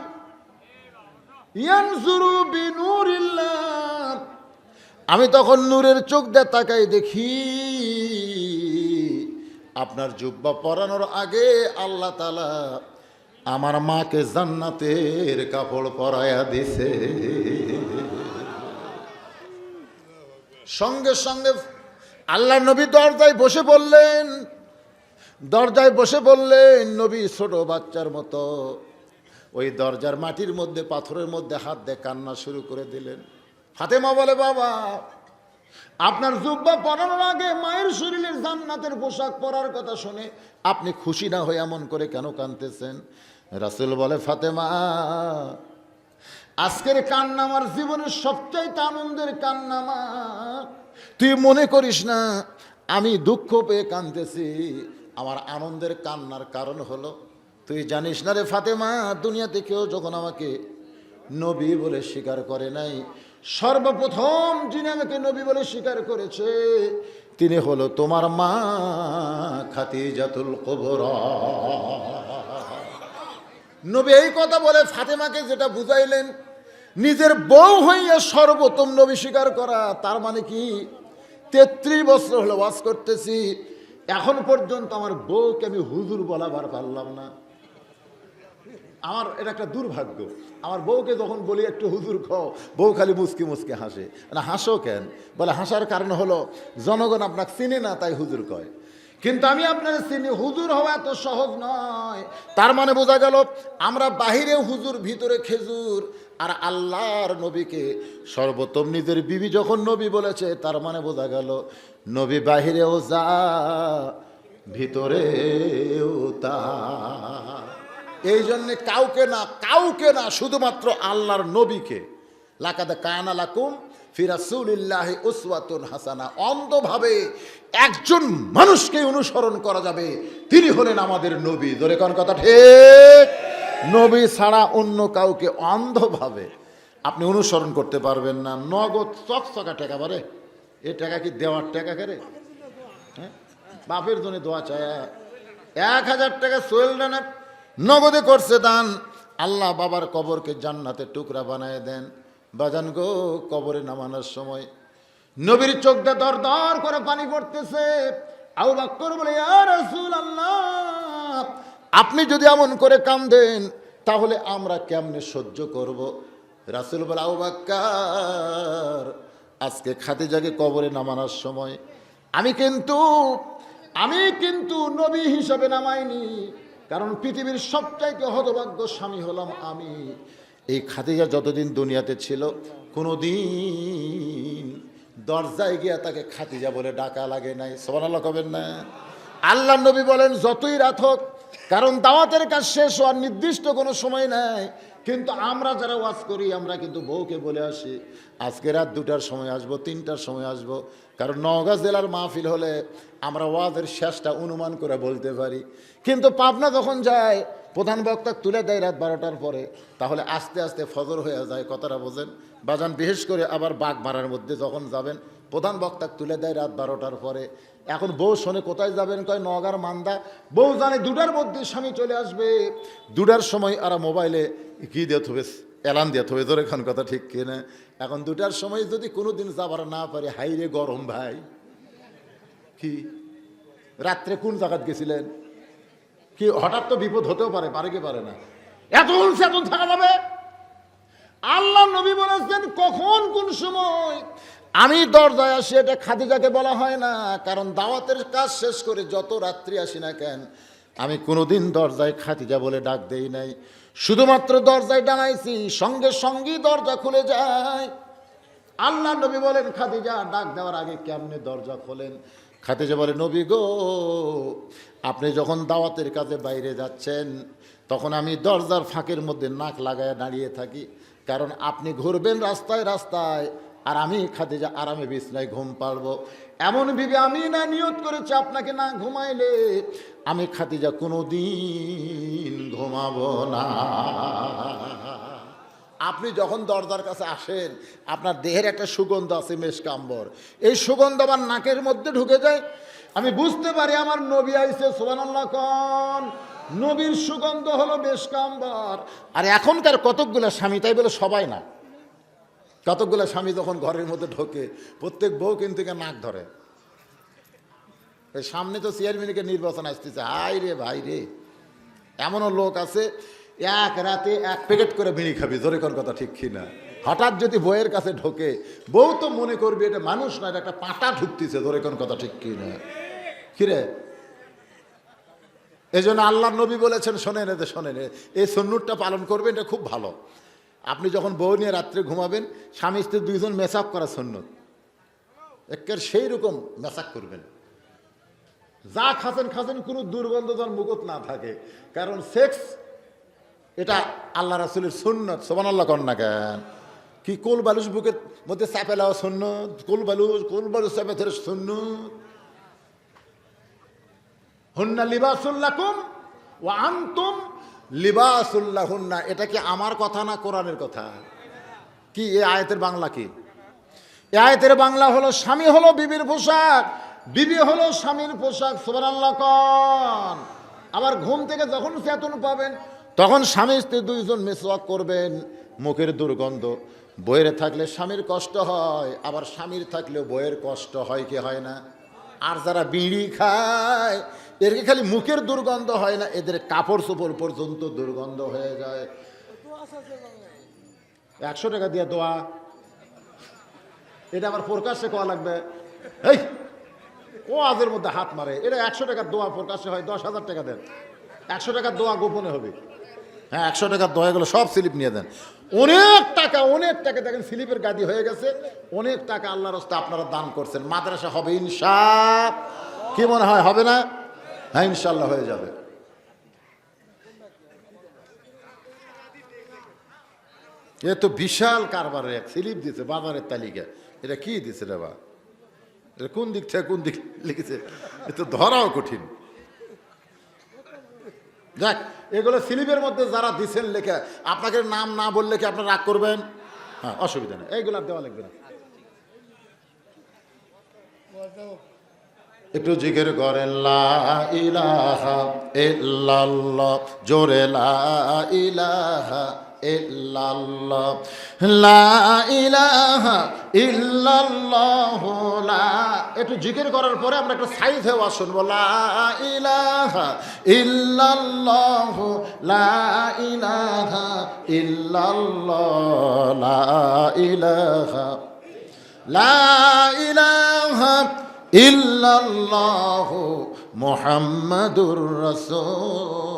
ইয়ানজুরু বিনুরিল্লাহ, আমি তখন নূরের চোখ দিয়ে তাকাই, দেখি আপনার জুব্বা পরানোর আগে আল্লাহ তাআলা আমার মাকে জান্নাতের কাপড় পরায়া দিছে। সঙ্গে সঙ্গে আল্লাহ নবী দরজায় বসে বললেন, দরজায় বসে বললেন, নবী ছোট বাচ্চার মতো ওই দরজার মাটির মধ্যে, পাথরের মধ্যে হাত দিয়ে কান্না শুরু করে দিলেন। ফাতেমা বলে, বাবা, আপনার জুব্বা পরানোর আগে মায়ের শরীরের জান্নাতের পোশাক পরার কথা শুনে আপনি খুশি না হয়ে এমন করে কেন কাঁদতেছেন? রাসূল বলে, ফাতেমা, আজকের কান্না আমার জীবনের সবচাইতে আনন্দের কান্না। মা, তুই মনে করিস না আমি দুঃখ পেয়ে কাঁদতেছি। আমার আনন্দের কান্নার কারণ হলো, তুই জানিস না রে ফাতেমা, দুনিয়াতে কেউ যখন আমাকে নবী বলে স্বীকার করে নাই, সর্বপ্রথম যিনি আমাকে নবী বলে স্বীকার করেছে তিনি হলো তোমার মা খাদিজাতুল কুবরা। নবী এই কথা বলে ফাতেমাকে যেটা বুঝাইলেন, নিজের বউ হইয়া সর্বপ্রথম নবী স্বীকার করা, তার মানে কি 33 বছর হলো ওয়াজ করতেছি, এখন পর্যন্ত আমার বউকে আমি হুজুর বলাবার পারলাম না। আমার এটা একটা দুর্ভাগ্য। আমার বউকে যখন বলি একটু হুজুর খাও, বউ খালি মুচকি মুচকি হাসে। না, হাসো কেন? বলে, হাসার কারণ হলো জনগণ আপনাকে চিনে না, তাই হুজুর কয়। কিন্তু আমি আপনার চিনি, হুজুর হওয়া এত সহজ নয়। তার মানে বোঝা গেল আমরা বাহিরে হুজুর, ভিতরে খেজুর। আর আল্লাহর নবীকে সর্বোত্তম নিজের বিবি যখন নবী বলেছে, তার মানে বোঝা গেল নবী বাহিরেও যা, ভিতরেও তা। এই জন্যে কাউকে না, শুধুমাত্র আল্লাহর নবীকে। লাকাদ কানা লাকুম ফি রাসূলিল্লাহি উসওয়াতুন হাসানা, অন্ধভাবে একজন মানুষকে অনুসরণ করা যাবে, তিনি হলেন আমাদের নবী। ধরে কোন কথা ঠিক? নবী ছাড়া অন্য কাউকে অন্ধভাবে আপনি অনুসরণ করতে পারবেন না। নগদ চকচকা টাকা বারে, এ টাকা কি দেওয়ার টাকা করে? হ্যাঁ, বাপের জন্য দোয়া চায়। 1000 টাকা সোহেল রানা নগদে করছে দান, আল্লাহ বাবার কবরকে জান্নাতের টুকরা বানায় দেন। বাজান গো, কবরে নামানোর সময় নবীর চোখ দিয়ে দর দর করে পানি পড়তেছে। আবু বকর বলে, ইয়া রাসূলুল্লাহ, আপনি যদি এমন করে কাঁদেন তাহলে আমরা কেমনে সহ্য করব? রাসূল বলে, আবু বকর, আজকে খাদিজাকে কবরে নামানোর সময় আমি কিন্তু নবী হিসাবে নামাইনি, কারণ পৃথিবীর সবচাইতে হতভাগ্য স্বামী হলাম আমি। এই খাদিজা যতদিন দুনিয়াতে ছিল, কোনোদিন দরজায় গিয়া তাকে খাদিজা বলে ডাকা লাগে নাই। সুবহানাল্লাহ কবেন না? আল্লাহ নবী বলেন, যতই রাত হোক, কারণ দাওয়াতের কাজ শেষ হওয়ার নির্দিষ্ট কোনো সময় নাই। কিন্তু আমরা যারা ওয়াজ করি, আমরা কিন্তু বউকে বলে আসি, আজকে রাত 2টার সময় আসবো, 3টার সময় আসবো। কারণ নওগাঁ জেলার মাহফিল হলে আমরা ওয়াজের শেষটা অনুমান করে বলতে পারি। কিন্তু পাবনা যখন যায়, প্রধান বক্তা তুলে দেয় রাত 12টার পরে, তাহলে আস্তে আস্তে ফজর হয়ে যায়। কথাটা বোঝেন বাজান? বিশেষ করে আবার বাগমারার মধ্যে যখন যাবেন, প্রধান বক্তা তুলে দেয় রাত 12টার পরে। এখন বউ শোনে কোথায় যাবেন, কয় নওগাঁর মান্দা। বউ জানে 2টার মধ্যে স্বামী চলে আসবে। 2টার সময় আর মোবাইলে কি দিয়ে থবে, এলান দিয়ে থবে। ধরে খান কথা ঠিক কিনা? এখন 2টার সময় যদি কোনোদিন যাবার না পারে, হাইরে গরম ভাই, কি রাত্রে কোন জায়গায় গেছিলেন, কি হঠাৎ তো বিপদ হতেও পারে, পারে কি পারে না, এত সচেতন থাকা যাবে? আল্লাহ নবী বলেছেন কখন কোন সময় আমি দরজায় আসি, এটা খাদিজাকে বলা হয় না, কারণ দাওয়াতের কাজ শেষ করে যত রাত্রি আসি না কেন আমি কোনোদিন দরজায় খাদিজা বলে ডাক দেই নাই, শুধুমাত্র দরজায় ডাকাইছি, সঙ্গে সঙ্গেই দরজা খুলে যায়। আল্লাহ নবী বলেন খাদিজা ডাক দেওয়ার আগে কেমনে দরজা খোলেন? খাদিজা বলে নবী গো, আপনি যখন দাওয়াতের কাজে বাইরে যাচ্ছেন তখন আমি দরজার ফাঁকের মধ্যে নাক লাগায় দাঁড়িয়ে থাকি, কারণ আপনি ঘুরবেন রাস্তায় রাস্তায় আর আমি খাদিজা আরামে বিছনায় ঘুম পারবো। এমন বিবি আমি না নিয়ত করেছি আপনাকে না ঘুমাইলে আমি খাদিজা কোনোদিন ঘুমাবো না। আপনি যখন দরজার কাছে আসেন আপনার দেহের একটা সুগন্ধ আছে, মেশক আম্বর, এই সুগন্ধ আমার নাকের মধ্যে ঢুকে যায়, আমি বুঝতে পারি আমার নবী আইছে। সুবহানাল্লাহ কোন নবীর সুগন্ধ হলো মেশক আম্বর। আর এখনকার কতকগুলো স্বামী, তাই বলে সবাই না, কতকগুলো স্বামী যখন ঘরের মধ্যে ঢোকে প্রত্যেক বউ কিন্তু নাক ধরে। সামনে তো চেয়ারম্যানকে নির্বাচন আসতেছে, হাই রে ভাই রে, এমনও লোক আছে এক রাতে 1 প্যাকেট করে বিড়ি খাবি, জোরে কোন কথা ঠিক কিনা? হঠাৎ যদি বউয়ের কাছে ঢোকে বউ তো মনে করবে এটা মানুষ না, এটা একটা পাঁটা ঢুকতেছে, জোরে কোন কথা ঠিক কিনা? কিরে, এই জন্য আল্লাহ নবী বলেছেন, শোনেন এতে শোনেন, এই সুন্নতটা পালন করবেন, এটা খুব ভালো। আপনি যখন বউ নিয়ে রাত্রে ঘুমাবেন, স্বামী স্ত্রী 2জন মেসাক করা সুন্নত, একের সেই রকম মেসাক করবেন, যা খাচ্ছেন খাচ্ছেন কোনো দুর্গন্ধ যেন মুখত না থাকে, কারণ সেক্স এটা আল্লাহ রাসূলের সুন্নত। সুবহানাল্লাহ কোন না কেন? কি কোল বালুস বুকের মধ্যে চাপে লাও সুন্নত, কোল বালুস চাপে ধরে সুন্নত। হুন্না লিবাসুল লাকুম ওয়া আনতুম লিবাসুল লাহুন্না, এটা কি আমার কথা না কোরআনের কথা? কি এই আয়াতের বাংলা কি? এই আয়াতের বাংলা হলো স্বামী হলো বিবির পোশাক, বিবি হলো স্বামীর পোশাক। সুবহানাল্লাহ কোন? আবার ঘুম থেকে যখন চেতন পাবেন তখন স্বামী স্ত্রী 2জন মিসওয়াক করবেন, মুখের দুর্গন্ধ, বইয়ের থাকলে স্বামীর কষ্ট হয়, আবার স্বামীর থাকলেও বইয়ের কষ্ট হয় কি হয় না? আর যারা বিড়ি খায় এদেরকে খালি মুখের দুর্গন্ধ হয় না, এদের কাপড় চোপড় পর্যন্ত দুর্গন্ধ হয়ে যায়। 100 টাকা দিয়ে দোয়া, এটা আবার প্রকাশ্যে কোয়া লাগবে, এই ও আজের মধ্যে হাত মারে, এটা 100 টাকার দোয়া প্রকাশ্যে হয়, 10,000 টাকা দেন, 100 টাকার দোয়া গোপনে হবে। হ্যাঁ, 100 টাকার দোয়াগুলো সব স্লিপ নিয়ে দেন, অনেক টাকা দেখেন স্লিপের গাদি হয়ে গেছে, অনেক টাকা আল্লাহর রাস্তায় আপনারা দান করছেন, মাদ্রাসা হবে ইনশাআল্লাহ। কি মনে হয় হবে না? হ্যাঁ ইনশাআল্লাহ হয়ে যাবে। এ তো বিশাল কারবারের এক স্লিপ দিছে বাজারের তালিকা, এটা কি দিছে রে বা, এটা কোন দিক থেকে কোন দিক লিখেছে, এ তো ধরাও কঠিন। দেখ এগুলো স্লিপের মধ্যে যারা দিচ্ছেন লেখা, আপনাকে নাম না বললে কি আপনারা রাগ করবেন? হ্যাঁ অসুবিধা নেই, এইগুলো আর দেওয়া লাগবে না। একটু জিকির করেন লা ইলাহা ইল্লাল্লাহ, জোরে লা ইলাহা ইল্লাল্লাহ, লা ইলাহা ইল্লাল্লাহ। একটু জিকির করার পরে আমরা একটা সাইজ হওয়া শুনবো, লা ইলাহা ইল্লাল্লাহ, লা ইলাহা ইল্লাল্লাহ, লা ইলাহা, লা ইলাহা ইল্লাল্লাহু মুহাম্মাদুর রাসূলুল্লাহ।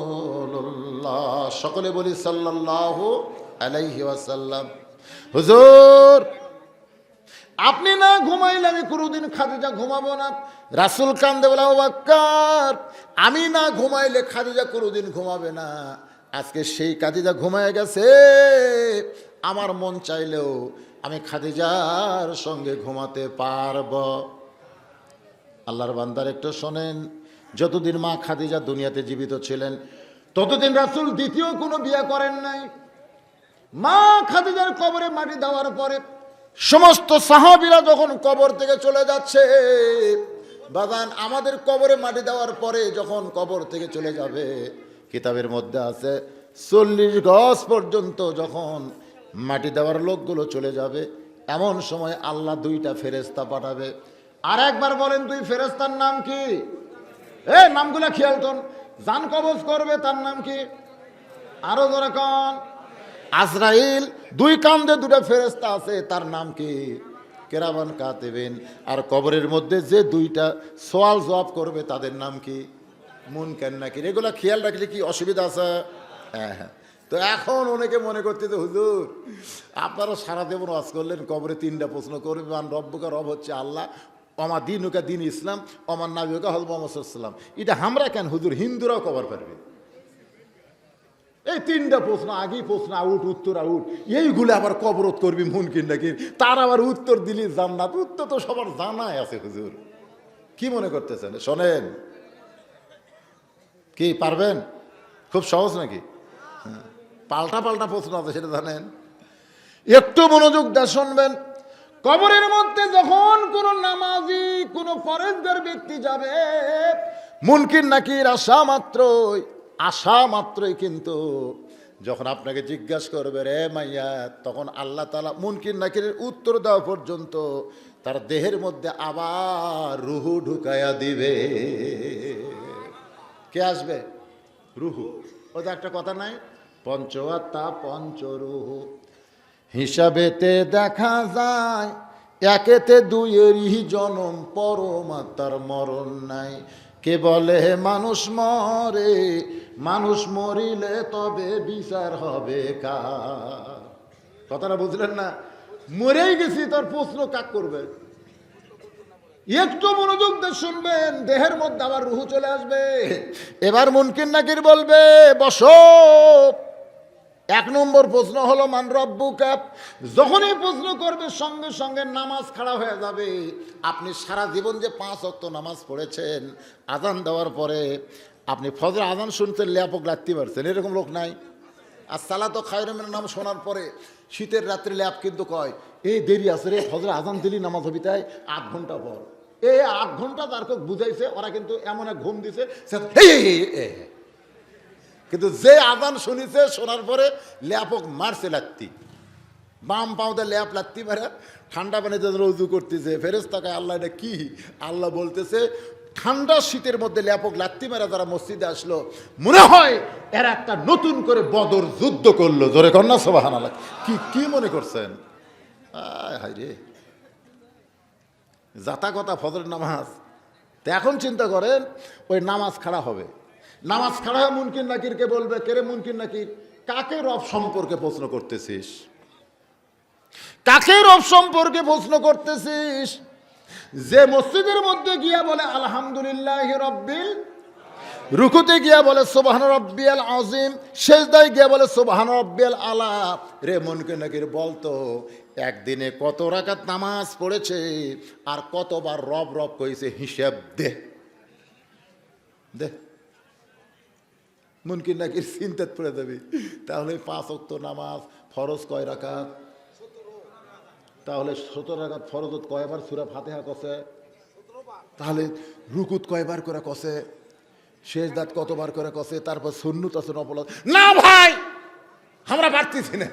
সকলে বলি সাল্লাল্লাহু আলাইহি ওয়াসাল্লাম। হুজুর আপনি না ঘুমাইলে আমি কোনোদিন খাদিজা ঘুমাবো না। রাসূল কান্দে বলে, আবু বকর আমি না ঘুমাইলে খাদিজা কোনোদিন ঘুমাবে না। আজকে সেই খাদিজা ঘুমায় গেছে, আমার মন চাইলেও আমি খাদিজার সঙ্গে ঘুমাতে পারবো। আল্লাহর বান্দার একটু শোনেন, যতদিন মা খাদিজা দুনিয়াতে জীবিত ছিলেন ততদিন রাসূল দ্বিতীয় কোনো বিয়ে করেন নাই। মা খাদিজার কবরে মাটি দেওয়ার পরে সমস্ত সাহাবীরা যখন কবর থেকে চলে যাচ্ছে, বাগান আমাদের কবরে মাটি দেওয়ার পরে যখন কবর থেকে চলে যাবে, কিতাবের মধ্যে আছে 40 গজ পর্যন্ত যখন মাটি দেওয়ার লোকগুলো চলে যাবে, এমন সময় আল্লাহ দুইটা ফেরেশতা পাঠাবে। আর একবার বলেন দুই ফেরেশতার নাম কি? এই নামগুলা খেয়াল করুন। জান কবজ করবে তার নাম কি? আরো জোরে কোন? আজরাইল। দুই কাঁধে দুটো ফেরেশতা আছে, তার নাম কি? কেরামান কাতিবিন। আর কবরের মধ্যে যে দুইটা সওয়াল জবাব করবে তাদের নাম কি? মুনকার নাকির। এগুলা খেয়াল রাখলে কি অসুবিধা আছে? হ্যাঁ হ্যাঁ। তো এখন অনেকে মনে করতে যে হুজুর আপনারা সারা জীবন ওয়াজ করলেন, কবরে তিনটা প্রশ্ন করবে, মান রব্বুকা, রব হচ্ছে আল্লাহ, অমা দিনুকা দিন ইসলাম, অমার নাবিকা হল মোহাম্মদ সাল্লাল্লাহু আলাইহি ওয়াসাল্লাম। এটা আমরা কেন হুজুর, হিন্দুরাও কবর পারবে? এই তিনটা প্রশ্ন, আগেই প্রশ্ন আউট, উত্তর আউট, এইগুলো আবার কবরত করবি মুনকির নাকির, তার আবার উত্তর দিলি জান্নাত। উত্তর তো সবার জানাই আছে হুজুর, কি মনে করতেছেন? শোনেন, কি পারবেন? খুব সহজ নাকি? পাল্টা পাল্টা প্রশ্ন আছে, সেটা জানেন? একটু মনোযোগ দিয়ে শুনবেন। কবরের মধ্যে যখন কোন নামাজি, কোন ফরজগার ব্যক্তি যাবে, মুনকির নাকির আশা মাত্রই কিন্তু যখন আপনাকে জিজ্ঞাসা করবে রে মাইয়া, তখন আল্লাহ তাআলা মুনকির নাকিরের উত্তর দেওয়া পর্যন্ত তার দেহের মধ্যে আবার রুহু ঢুকায়া দিবে। কে আসবে? রুহু। ওদের একটা কথা নাই, পঞ্চআত্মা পঞ্চরুহু, হিসাবেতে দেখা যায় একেতে দুইয়েরই জনম, পরমাত্মার মরণ নাই। কে বলে মানুষ মরে, মানুষ মরিলে তবে বিচার হবে কার? কথাটা বুঝলেন না? মরেই গেছি, তোর প্রশ্ন কাক করবে? একটু মনোযোগ দিয়ে শুনবেন, দেহের মধ্যে আবার রুহু চলে আসবে। এবার মুনকির নাকির বলবে বসো। এক নম্বর প্রশ্ন হলো মান রব্বুকা। যখনই প্রশ্ন করবে সঙ্গে সঙ্গে নামাজ খাড়া হয়ে যাবে। আপনি সারা জীবন যে 5 ওয়াক্ত নামাজ পড়েছেন, আজান দেওয়ার পরে আপনি ফজর আজান শুনছেন, ল্যাপক লাগতে পারছেন, এরকম লোক নাই? আর সালাতো খায়রুম মিনান নাম শোনার পরে শীতের রাত্রে ল্যাপ কিন্তু কয় এই দেরি আছে রে, ফজর আজান দিলি নামাজ হবি তাই 8 ঘন্টা পর। এই 8 ঘন্টা তার বুঝাইছে, ওরা কিন্তু এমন এক ঘুম দিছে। কিন্তু যে আজান শুনিছে, শোনার পরে ল্যাপক মারছে লাত্তি, বাম পাওতে ল্যাপ লাত্তি মারে, ঠান্ডা পানিতে রুজু করতেছে। ফেরেশতাকে আল্লাহ এটা কি? আল্লাহ বলতেছে ঠান্ডা শীতের মধ্যে ল্যাপক লাত্তি মারা যারা মসজিদে আসলো, মনে হয় এরা একটা নতুন করে বদর যুদ্ধ করলো। জোরে কন্যা সুবহানাল্লাহ। কি মনে করছেন? হায় রে, জাতা কথা ফজরের নামাজ। তো এখন চিন্তা করেন, ওই নামাজ খাড়া হবে, নামাজ খাড়া হয়ে মুনকির নাকিরকে বলবে কে রে মুনকির নাকির, কাকে রব সম্পর্কে প্রশ্ন করতেছিস? কাকে রব সম্পর্কে প্রশ্ন করতেছিস? যে মসজিদের মধ্যে গিয়া বলে আলহামদুলিল্লাহ রব্বিল, রুকুতে গিয়া বলে সুবহান রব্বিয়াল আযীম, সেজদায় গিয়া বলে সুবহান রব্বিয়াল আলা। রে মুনকির নাকির বলতো একদিনে কত রাকাত নামাজ পড়েছে আর কতবার রব রব কইছে, হিসাব দে দে। মুনকির নাকির চিন্তাত পড়ে যাবি। তাহলে 5 ওয়াক্ত নামাজ ফরজ কয় রাকাত? তাহলে 17 রাকাত ফরজত কয়বার সূরা ফাতিহা কসে? তাহলে রুকুত কয়বার করে কসে? সেজদাত কতবার করে কসে? তারপর সুন্নত আছে নফল। না ভাই আমরা পারতেছি না।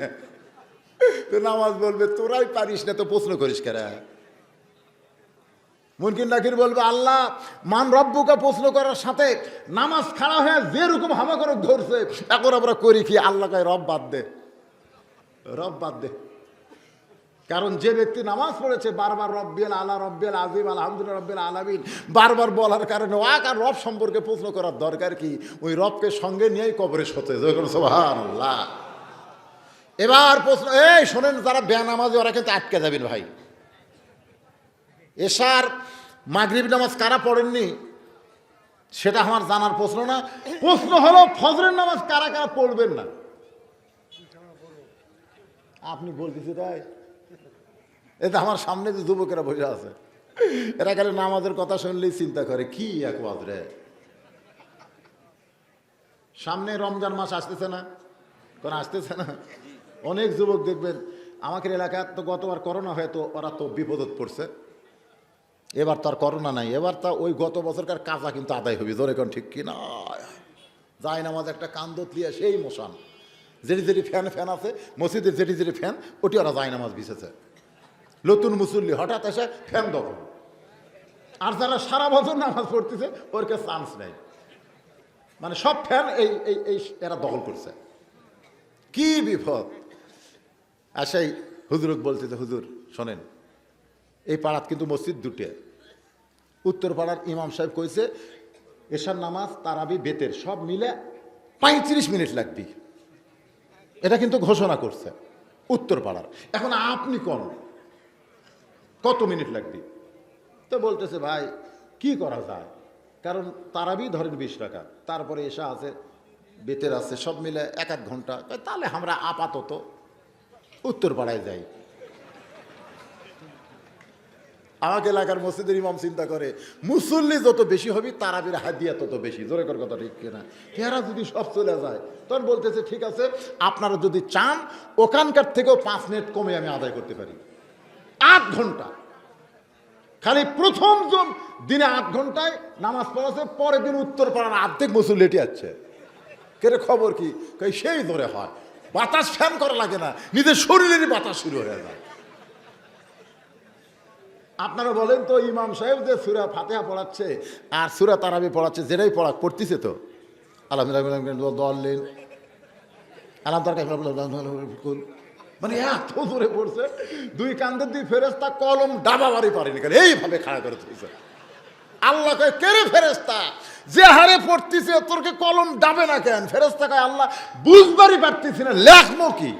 তো নামাজ বলবে তোরাই পারিস না, তো প্রশ্ন করিস কেরা? মুনকির নাকির বলবে আল্লাহ মান রব্বুকা প্রশ্ন করার সাথে নামাজ খাড়া হয়ে যেরকম হামাকরক ধরছে, এখন আমরা করি কি? আল্লাহ কয় রব বাদ দে, রব বাদ দে। কারণ যে ব্যক্তি নামাজ পড়েছে বারবার রব্বিয়াল আলা রব্বিয়াল আযীম আলহামদুলিল্লাহ রব্বিল আলামিন বারবার বলার কারণে আর রব সম্পর্কে প্রশ্ন করার দরকার কি? ওই রবকে সঙ্গে নিয়েই কবরে শোতে। সুবহানাল্লাহ। এবার প্রশ্ন, এই শোনেন, যারা বেনামাজি ওরা কিন্তু আটকে যাবেন ভাই। এশার মাগরিব নামাজ কারা পড়েননি সেটা আমার জানার প্রশ্ন না। প্রশ্ন হলো ফজরের নামাজ কারা কারা পড়বেন না? আপনি বলতেছি তাই? এটা আমার সামনে যে যুবকেরা বসে আছে, এরা খালি নামাজের কথা শুনলেই চিন্তা করে কি এক ওয়াজ রে। সামনে রমজান মাস আসতেছে না? কোন আসতেছে না? অনেক যুবক দেখবেন আমাদের এলাকায় তো গতবার করোনা হয়তো ওরা তো বিপদত পড়ছে, এবার তো আর করোনা নাই, এবার তা ওই গত বছরকার কাজা কিন্তু আদায় হবে। ধরে কোন ঠিক কি না? যায় নামাজ একটা কান্দত লিয়া সেই মশান, যেটি যেটি ফ্যান আছে মসজিদের, যেটি যেটি ফ্যান ওটি ওরা যায় নামাজ বিছেছে। নতুন মুসল্লি হঠাৎ এসে ফ্যান দখল, আর যারা সারা বছর নামাজ পড়তেছে ওর কাছে চান্স নেই, মানে সব ফ্যান এই এরা দখল করছে। কি বিপদ! আর সেই হুজুরক বলতেছে, হুজুর শোনেন, এই পাড়াত কিন্তু মসজিদ দুটে, উত্তর পাড়ার ইমাম সাহেব কইছে এশার নামাজ তারাবি বেতের সব মিলে 35 মিনিট লাগবে, এটা কিন্তু ঘোষণা করছে উত্তর পাড়ার। এখন আপনি কোন কত মিনিট লাগবে? তো বলতেছে ভাই কি করা যায়, কারণ তারাবি ধরেন 20 টাকা, তারপরে এশা আছে, বেতের আছে, সব মিলে 1-1 ঘন্টা, তাহলে আমরা আপাতত উত্তর পাড়ায় যাই। আমাকে এলাকার মসজিদের ইমাম চিন্তা করে মুসল্লি যত বেশি হবে তারাবির হাদিয়া তত বেশি। জোরে কর কথা ঠিক কিনা? এরা যদি সব চলে যায়, তখন বলতেছে ঠিক আছে, আপনারা যদি চান ওখানকার থেকেও 5 মিনিট কমে আমি আদায় করতে পারি, 8 ঘন্টা। খালি প্রথম দিনে 8 ঘন্টায় নামাজ পড়াছে, পরের দিন উত্তর পাড়ার অর্ধেক মুসল্লি লেটে যাচ্ছে। কেরে খবর কি? সেই ধরে হয়, বাতাস ফ্যান করা লাগে না, নিজের শরীরেরই বাতাস শুরু হয়ে যায়। আপনারা বলেন তো, ইমাম সাহেব যে সূরা ফাতিহা পড়াচ্ছে আর সূরা তারাবি পড়াচ্ছে, যেটাই পড়তেছে তো মানে এত জোরে পড়ছে, 2 কান্দের 2 ফেরেশতা কলম ডাবা বাড়ি পারেনি, কেন এইভাবে খাড়া করে তুলছে। আল্লাহ কয় কেরে ফেরেশতা, যে হারে পড়তেছে তোরকে কলম ডাবে না কেন? ফেরেশতা কয় আল্লাহ বুঝবারই পারতেছি না, লেখমো কি?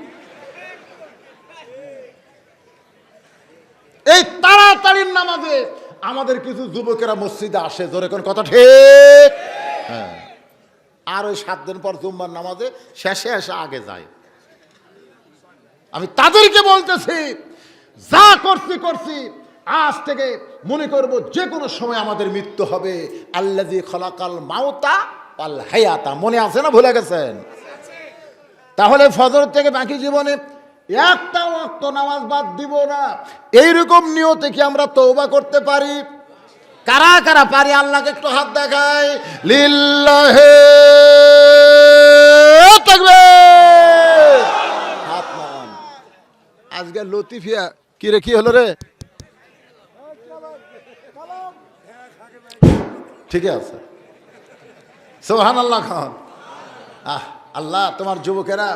এই তাড়াতাড়ির নামাজে আমাদের কিছু যুবকেরা মসজিদে আসে, জোরে কোন কথা ঠিক? হ্যাঁ, আর ওই 7 দিন পর জুম্মার নামাজে শেষে এসে আগে যায়। আমি তাদেরকে বলতেছি, যা করছি আজ থেকে মনে করব যে কোনো সময় আমাদের মৃত্যু হবে। আল্লাযী খলাকাল মাউতা ওয়াল হায়াতা, মনে আছে না ভুলে গেছেন? তাহলে ফজর থেকে বাকি জীবনে একটা ওয়াক্ত নামাজ বাদ দিব না, এইরকম নিয়তে কি আমরা তওবা করতে পারি? কারা কারা পারি আল্লাহকে একটু হাত দেখায়। লিল্লাহি তাকবীর, হাত নামান। আজকে লতিফিয়া কি রে, কি হলো রে? ঠিক আছে, সুবহানাল্লাহ খান। আল্লাহ তোমার যুবকেরা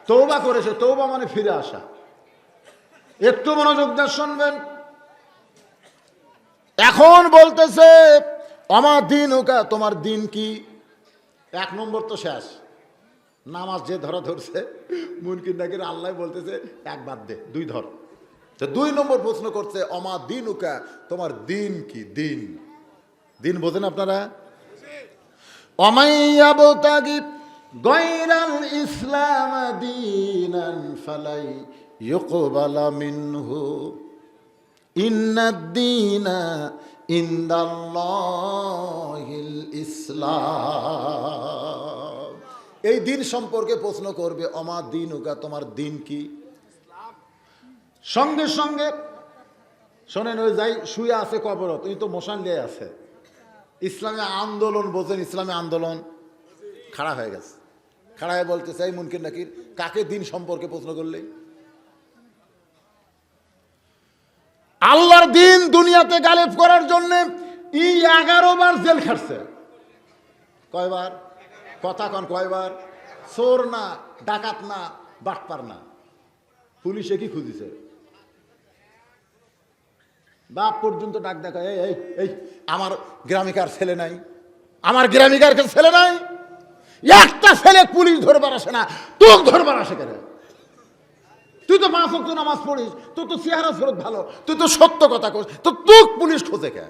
তওবা করেছে, তওবা মানে ফিরে আসা। একটু মনোযোগ দিয়ে শুনবেন। এখন বলতেছে আমার দিন ওকা, তোমার দিন কি? 1 নম্বর তো শেষ, নামাজ যে ধরছে মুনকির নাকির, আল্লাহ বলতেছে 1 বাদ দে, 2 ধর। তো 2 নম্বর প্রশ্ন করছে অমা দিন ওকা, তোমার দিন কি? দিন দিন বোঝেন আপনারা? অমাইয়াবতাগি গায়রাল ইসলাম দীনান ফালাই ইউকবালা মিনহু ইন্নাদ-দীনা ইনদাল্লাহিল ইসলাম। এই দিন সম্পর্কে প্রশ্ন করবে, অমা দীনুকা, তোমার দিন কি? সঙ্গে সঙ্গে শোনেন, ওই যাই শুয়ে আছে কবরত, এই তো মশান দিয়ে আছে। ইসলামী আন্দোলন বোঝেন? ইসলামী আন্দোলন খাড়া হয়ে গেছে, খাড়া হয়ে বলতেছে এই মুনকির নাকির, কাকে দিন সম্পর্কে প্রশ্ন করলে? আল্লাহর দিন দুনিয়াতে গালিব করার জন্য 11 বার জেল খাটছে। কয়বার? কথা কন, কয়বার? চোর না, ডাকাত না, বাটপার না, পুলিশে কি খুঁজিছে? বাপ পর্যন্ত ডাক দেখা, এই এই আমার গ্রামিকার ছেলে নাই, আমার গ্রামিকার ছেলে নাই, একটা ছেলে পুলিশ ধরবার আসে না, তোক ধরবার আসে কেন? তুই তো 5 ওয়াক্ত নামাজ পড়িস, তুই তো চেহারা সুরত ভালো, তুই তো সত্য কথা কস, তো তোক পুলিশ খোঁজে কে?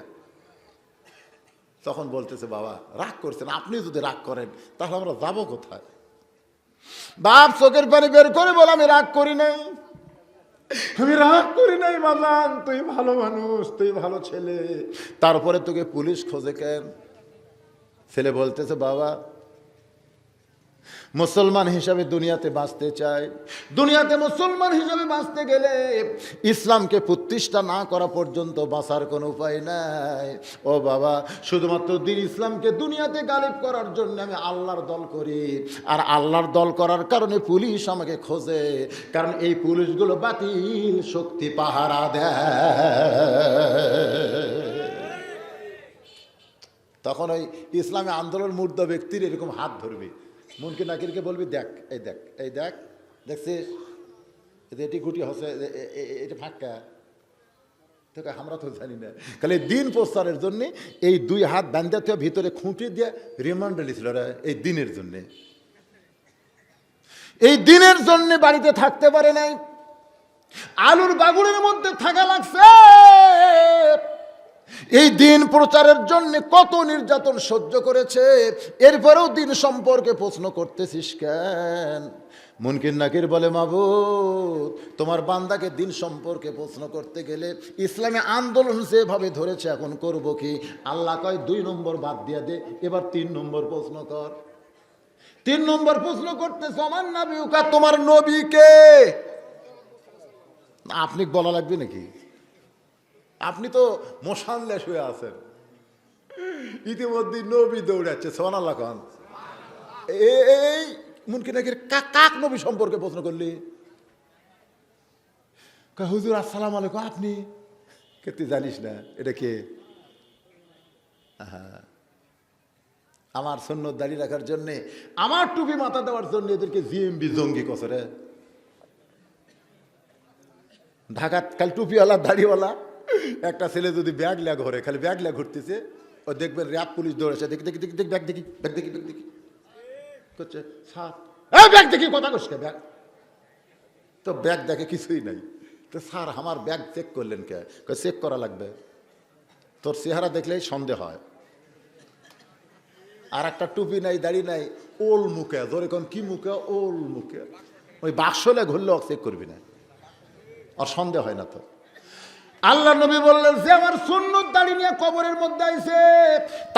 তখন বলতেছে বাবা রাগ করছেন, আপনি যদি রাগ করেন তাহলে আমরা যাবো কোথায়? বাপ চোখের পানি বের করে বলে আমি রাগ করি নাই, আমি রাগ করি নাই বাজান, তুই ভালো মানুষ, তুই ভালো ছেলে, তারপরে তোকে পুলিশ খোঁজে কেন? ছেলে বলতেছে বাবা মুসলমান হিসাবে দুনিয়াতে বাঁচতে চাই, দুনিয়াতে মুসলমান হিসাবে বাঁচতে গেলে ইসলামকে প্রতিষ্ঠা না করা পর্যন্ত বাঁচার কোনো উপায় নাই। ও বাবা, শুধুমাত্র দ্বীন ইসলামকে দুনিয়াতে গালিব করার জন্য আমি আল্লাহর দল করি, আর আল্লাহর দল করার কারণে পুলিশ আমাকে খোঁজে, কারণ এই পুলিশগুলো বাতিল শক্তি পাহারা দেয়। তখন ওই ইসলামী আন্দোলন মূর্ত ব্যক্তির এরকম হাত ধরবে, মুনকির নাকিরকে বলবি, দেখ এই দেখ এই দেখ, দেখছিস এটি গুটি হচ্ছে, এটা ফাঁকা, তোকে আমরা তো জানি না। খালি দিন প্রচারের জন্যে এই দুই হাত বান্ধাতে ভিতরে খুঁটি দিয়ে রিমান্ডে নিয়েছিল এই দিনের জন্যে, এই দিনের জন্যে বাড়িতে থাকতে পারে নাই, আলুর বাগুনের মধ্যে থাকা লাগছে। এই দিন প্রচারের জন্য কত নির্যাতন সহ্য করেছে, এরপরেও দিন সম্পর্কে প্রশ্ন করতেছিস কেন? মুনকির নাকির বলে, মাবুদ তোমার বান্দাকে দিন সম্পর্কে প্রশ্ন করতে গেলে ইসলামী আন্দোলন যেভাবে ধরেছে এখন করব কি? আল্লাহ কয় 2 নম্বর বাদ দিয়ে দে, এবার 3 নম্বর প্রশ্ন কর। 3 নম্বর প্রশ্ন করতেছ, আমার নবীকা, তোমার নবীকে। আপনি বলা লাগবে নাকি? আপনি তো মোশানলেশ হয়ে আছেন, ইতিমধ্যে নবী দৌড়াচ্ছে, সুবহানাল্লাহ খান। এই মুনকির নাকির কাক নবী সম্পর্কে প্রশ্ন করলি? হুজুর আসসালামু আলাইকুম, আপনি কে? তুই জানিস না এটা কে? আমার সুন্নত দাঁড়িয়ে রাখার জন্যে, আমার টুপি মাথা দেওয়ার জন্য এদেরকে জিএমবি জঙ্গি কসরে। ঢাকা খালি টুপিওয়ালা দাড়িওয়ালা একটা ছেলে যদি ব্যাগ লিয়া ঘরে, খালি ব্যাগ লিয়া ঘুরতেছে, ও দেখবেন র্যাব পুলিশ দৌড়েছে, দেখি দেখি দেখি ব্যাগ দেখি, ব্যাগ দেখি, ব্যাগ দেখি করছে, স্যার ব্যাগ দেখি, কথা কসকে ব্যাগ, তো ব্যাগ দেখে কিছুই নাই। তো স্যার আমার ব্যাগ চেক করলেন কে? চেক করা লাগবে, তোর চেহারা দেখলেই সন্দেহ হয়। আর একটা টুপি নাই, দাড়ি নাই, ওল মুখে, ধরে কোন কি মুখে? ওল মুখে, ওই বাক্সলে ঘুরলে চেক করবি না, আর সন্দেহ হয় না। তো আল্লাহ নবী বললেন, যে আমার সুন্নত দাড়ি নিয়ে কবরের মধ্যে আইছে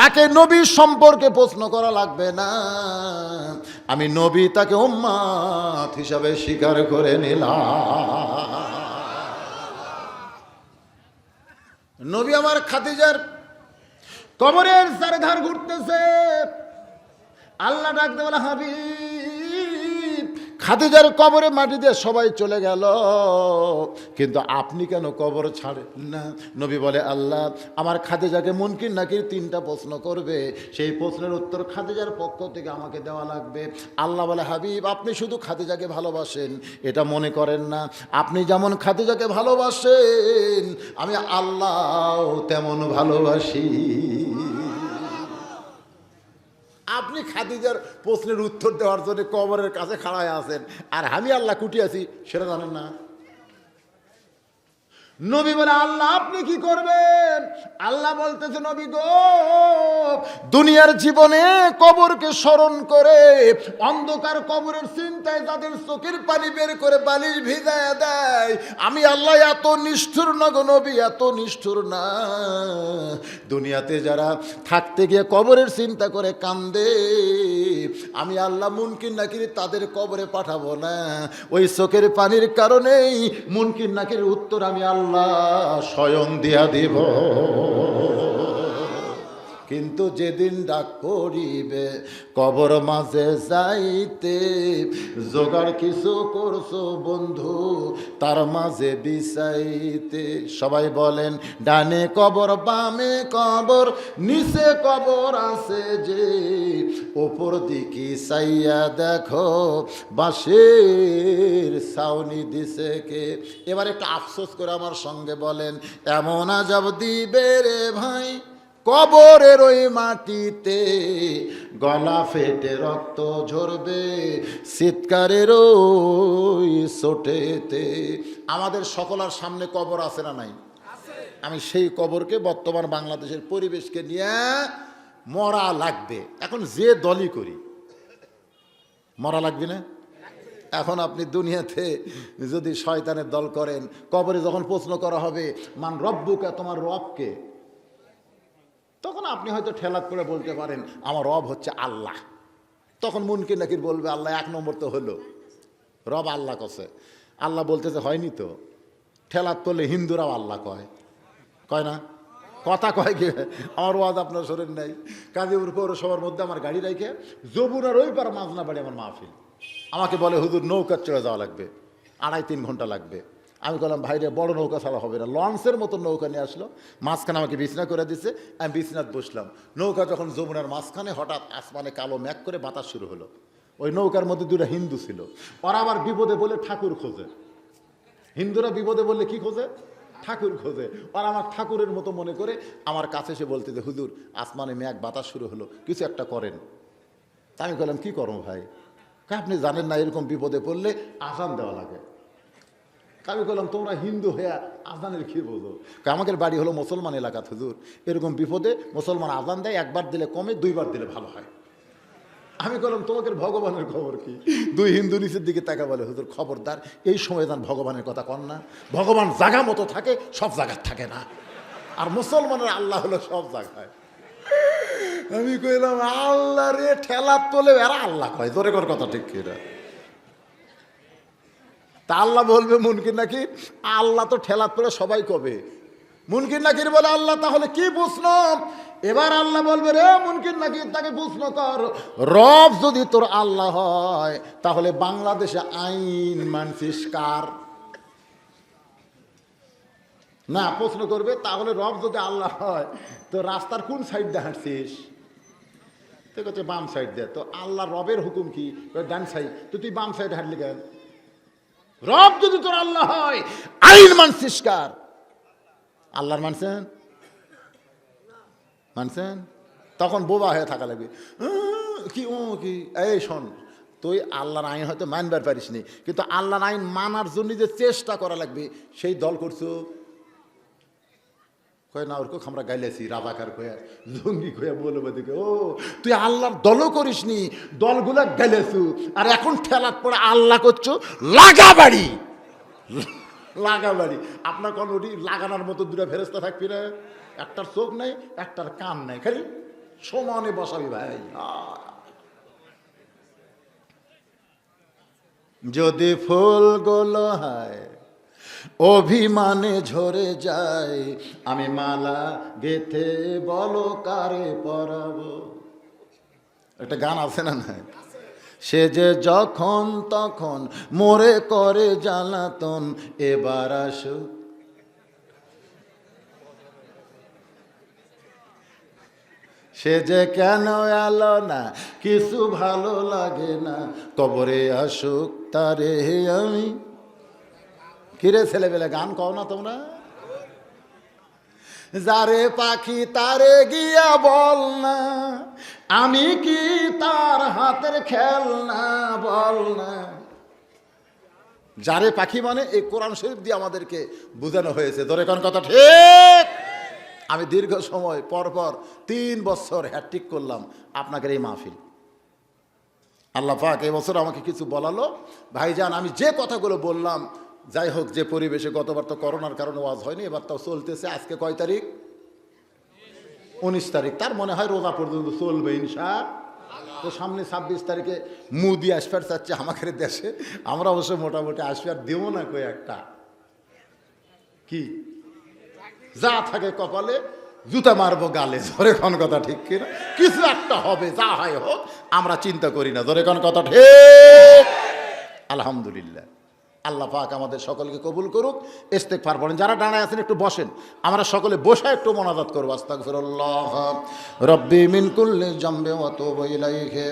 তাকে নবী সম্পর্কে প্রশ্ন করা লাগবে না, আমি নবী তাকে উম্মত হিসাবে স্বীকার করে নিলাম। নবী আমার খাদিজার কবরের চারিধার ঘুরতেছে, আল্লাহ ডাকতে বলে, হাবিব খাদিজার কবরে মাটি দিয়ে সবাই চলে গেল, কিন্তু আপনি কেন কবর ছাড়েন না? নবী বলে, আল্লাহ আমার খাদিজাকে মুনকির নাকির 3টা প্রশ্ন করবে, সেই প্রশ্নের উত্তর খাদিজার পক্ষ থেকে আমাকে দেওয়া লাগবে। আল্লাহ বলে, হাবিব আপনি শুধু খাদিজাকে ভালোবাসেন এটা মনে করেন না, আপনি যেমন খাদিজাকে ভালোবাসেন আমি আল্লাহ তেমন ভালোবাসি। আপনি খাদিজার প্রশ্নের উত্তর দেওয়ার জন্য কবরের কাছে খাড়ায় আছেন, আর আমি আল্লাহ কুটি আছি সেটা জানেন না। নবী বলে, আল্লাহ আপনি কি করবেন? আল্লাহ বলতেছে, নবী গো, দুনিয়ার জীবনে কবরকে স্মরণ করে অন্ধকার কবরের চিন্তায় যাদের চোখের পানি বের করে বালিশ ভিজায় দেয়, আমি আল্লাহ এত নিষ্ঠুর না গো নবী, এত নিষ্ঠুর না। দুনিয়াতে যারা থাকতে গিয়ে কবরের চিন্তা করে কান্দে, আমি আল্লাহ মুনকির নাকির তাদের কবরে পাঠাবো না, ওই চোখের পানির কারণেই মুনকির নাকির উত্তর আমি আল্লাহ স্বয়ং দিয়া দিব। কিন্তু যেদিন ডাক পড়িবে কবর মাঝে যাইতে, জোগাড় কিছু করছো বন্ধু তার মাঝে বিছাইতে। সবাই বলেন, ডানে কবর বামে কবর নিচে কবর আছে যে, ওপর দিকে চাইয়া দেখো বাঁশের ছাউনি দিছে কে। এবার একটু আফসোস করে আমার সঙ্গে বলেন, এমন আযাব দিবে রে ভাই কবরের ওই মাটিতে, গলা ফেটে রক্ত ঝরবে চিৎকারের ওই চোটেতে। আমাদের সকলের সামনে কবর আছে না নাই? আমি সেই কবরকে বর্তমান বাংলাদেশের পরিবেশকে নিয়ে মরা লাগবে। এখন যে দলই করি মরা লাগবে না? এখন আপনি দুনিয়াতে যদি শয়তানের দল করেন, কবরে যখন প্রশ্ন করা হবে মান রব্বুকা, তোমার রবকে, তখন আপনি হয়তো ঠেলাত করে বলতে পারেন আমার রব হচ্ছে আল্লাহ। তখন মুনকির নাকির বলবে আল্লাহ এক নম্বর তো হলো, রব আল্লাহ কছে। আল্লাহ বলতেছে হয়নি তো, ঠেলাত করলে হিন্দুরাও আল্লাহ কয়, কয় না? কথা কয় কি? আমার ওয়াজ আপনার শরীর নাই। কাজীপুর পৌরসভার মধ্যে আমার গাড়ি রেখে যমুনার ওই পার মাজনা বাড়ি আমার মাহফিল। আমাকে বলে হুজুর নৌকা চড়ে যাওয়া লাগবে, 2.5-3 ঘন্টা লাগবে। আমি বললাম ভাইরে বড় নৌকা ছাড়া হবে না, লঞ্চের মতো নৌকা নিয়ে আসলো, মাঝখানে আমাকে বিছনা করে দিছে, আমি বিছনাত বসলাম। নৌকা যখন যমুনার মাঝখানে হঠাৎ আসমানে কালো মেঘ করে বাতাস শুরু হলো। ওই নৌকার মধ্যে 2টা হিন্দু ছিল, ওরা আবার বিপদে বলে ঠাকুর খোঁজে। হিন্দুরা বিপদে বললে কি খোঁজে? ঠাকুর খোঁজে। আর আমার ঠাকুরের মতো মনে করে আমার কাছে এসে বলতে যে হুজুর আসমানে মেঘ বাতাস শুরু হলো, কিছু একটা করেন। তা আমি বললাম কি করো ভাই? আপনি জানেন না এরকম বিপদে পড়লে আজান দেওয়া লাগে। আমি বললাম তোমরা হিন্দু হয়ে আজানের কি বোঝো? আমাদের বাড়ি হলো মুসলমান এলাকা হুজুর, এরকম বিপদে মুসলমান আজান দেয়, 1বার দিলে কমে, 2বার দিলে ভালো হয়। আমি বললাম তোমাদের ভগবানের খবর কি? 2 হিন্দু নিচের দিকে তাকা বলে হুজুর খবরদার এই সময় যান ভগবানের কথা কন না, ভগবান জায়গা মতো থাকে, সব জায়গায় থাকে না, আর মুসলমানের আল্লাহ হলো সব জায়গায়। আমি কইলাম আল্লাহ রে, ঠেলা তোলে এরা আল্লাহ কয়, জোরে কর কথা ঠিক কিনা? তা আল্লাহ বলবে মুনকির নাকির আল্লাহ তো ঠেলা তোলে সবাই কবে। মুনকির নাকির বলে আল্লাহ তাহলে কি প্রশ্ন? এবার আল্লাহ বলবে রে মুনকির নাকির তাকে প্রশ্ন কর, রব যদি তোর আল্লাহ হয় তাহলে বাংলাদেশে আইন মানছিস কার? না প্রশ্ন করবে তাহলে রব যদি আল্লাহ হয় তো রাস্তার কোন সাইড দিয়ে হাঁটছিস? তো হচ্ছে বাম সাইড দিয়ে। তো আল্লাহ রবের হুকুম কি? ডান সাইড। তো তুই বাম সাইড হাঁটলি কেন? রব যদি তোর আল্লাহ হয় আইন মানছিস কার? আল্লাহর মানছেন? মানছেন? তখন বোবা হয়ে থাকা লাগবে। কি ও কি? এই শোন, তুই আল্লাহর আইন হয়তো মানবার পারিস নি, কিন্তু আল্লাহর আইন মানার জন্য যে চেষ্টা করা লাগবে সেই দল করছো। কয় না ওরকম আমরা গাইলেছি রাজাকার কয়া জঙ্গি কয়া বলবে দিকে, ও তুই আল্লাহর দলও করিস নি, দলগুলা গাইলেছু, আর এখন ঠেলাত পড়ে আল্লাহ করছো লাগা বাড়ি। লাগা বাড়ি আপনার কোন ওটি লাগানোর মতো 2টা ফেরেস্তা থাকবি না? একটার চোখ নাই, একটার কান নাই, খালি সমানে বসাবি ভাই। যদি ফুলগুলো হয় অভিমানে ঝরে যায়, আমি মালা গেথে বলো কারে পরাবো। একটা গান আছে না? না সে যে যখন তখন মোরে করে জ্বালাতন, এবার আসুক সে যে কেন এলো না, কিছু ভালো লাগে না, কবরে আসুক তারে আমি। কিরে ছেলেবেলে গান কও না তোমরা? যারে পাখি তারে গিয়া বল না, আমি কি তার হাতের খেলনা, বল না। যারে পাখি মানে এই কোরআন শরীফ দিয়ে আমাদেরকে বোঝানো হয়েছে। ধরে কোন কথা ঠিক? আমি দীর্ঘ সময় পর 3 বছর হ্যাট্রিক করলাম আপনাদের এই মাহফিল। আল্লাহ পাক এই বছর আমাকে কিছু বলালো, ভাইজান আমি যে কথাগুলো বললাম, যাই হোক যে পরিবেশে, গতবার তো করোনার কারণে ওয়াজ হয়নি, এবার তো চলতেছে। আজকে কয় তারিখ? 19 তারিখ। তার মনে হয় রোজা পর্যন্ত চলবে ইনশাআল্লাহ। তো সামনে 26 তারিখে মুদি আসফার চাচ্ছে আমাদের দেশে, আমরা অবশ্য মোটামুটি আসফার দেবো না কই একটা, কি যা থাকে কপালে জুতা মারবো গালে। ধরে কোন কথা ঠিক কিনা? কিছু একটা হবে, যা হয় হোক আমরা চিন্তা করি না। ধরে কোন কথা ঠিক? আলহামদুলিল্লাহ। আল্লাহ পাক আমাদের সকলকে কবুল করুক। ইস্তেগফার পড়েন, যারা দাঁড়ায় আছেন একটু বসেন, আমরা সকলে বসে একটু মোনাজাত করব। আস্তাগফিরুল্লাহ রব্বি মিন কুল্লি জামবি ওয়া তুবু ইলাইহি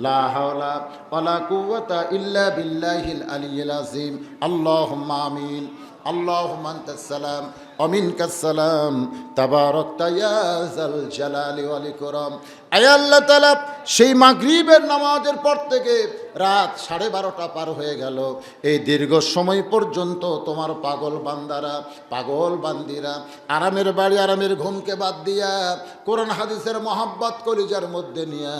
লা হাওলা ওয়ালা কুওয়াতা ইল্লা বিল্লাহিল আলিয়্যিল আযীম। আল্লাহুম্মা আমিন। আল্লাহুম্মা আনতাস সালাম ওয়া মিনকাস সালাম তাবারাকতা ইয়া যাল জালালি ওয়াল ইকরাম। আয় আল্লাহ তাআলা, সেই মাগরিবের নামাজের পর থেকে রাত 12:30 পার হয়ে গেল, এই দীর্ঘ সময় পর্যন্ত তোমার পাগল বান্দারা, পাগল বান্দিরা আরামের বাড়ি, আরামের ঘুমকে বাদ দিয়া কোরআন হাদিসের মহাব্বত কলিজার মধ্যে নিয়া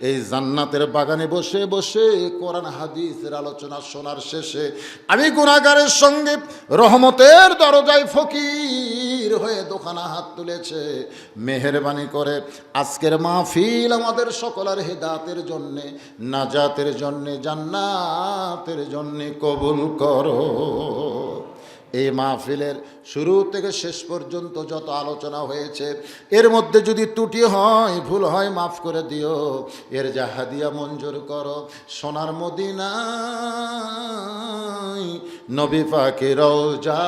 এই জান্নাতের বাগানে বসে বসে কোরআন হাদিসের আলোচনা শোনার শেষে আমি গুনাহগারের সঙ্গে রহমতের দরজায় ফকির স্থির হয়ে দোকানা হাত তুলেছে। মেহেরবানি করে আজকের মাহফিল আমাদের সকলের হেদায়েতের জন্যে, নাজাতের জন্যে, জান্নাতের জন্যে কবুল করো। এই মাহফিলের শুরু থেকে শেষ পর্যন্ত যত আলোচনা হয়েছে, এর মধ্যে যদি ত্রুটি হয়, ভুল হয়, মাফ করে দিও। এর যা হাদিয়া মঞ্জুর করো। সোনার মদিনায় নবী পাকের রওজা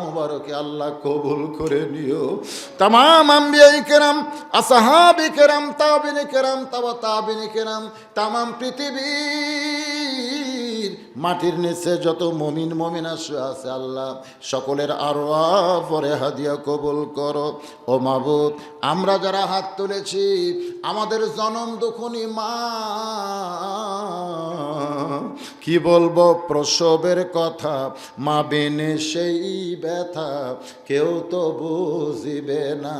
মুবারকে আল্লাহ কবুল করে নিও। তামাম আম্বিয়াই কেরাম, আসহাবে কেরাম, তাবিনে কেরাম, তাবিনে কেরাম, তামাম পৃথিবীর মাটির নিচে যত মুমিন মুমিনা আছে আল্লাহ সকলের আরওয়াহ পরে হাদিয়া কবুল করো। ও মাবুদ, আমরা যারা হাত তুলেছি, আমাদের জনম দুঃখনী মা, কি বলবো প্রসবের কথা, মা বিনে সেই ব্যথা কেউ তো বুঝিবে না।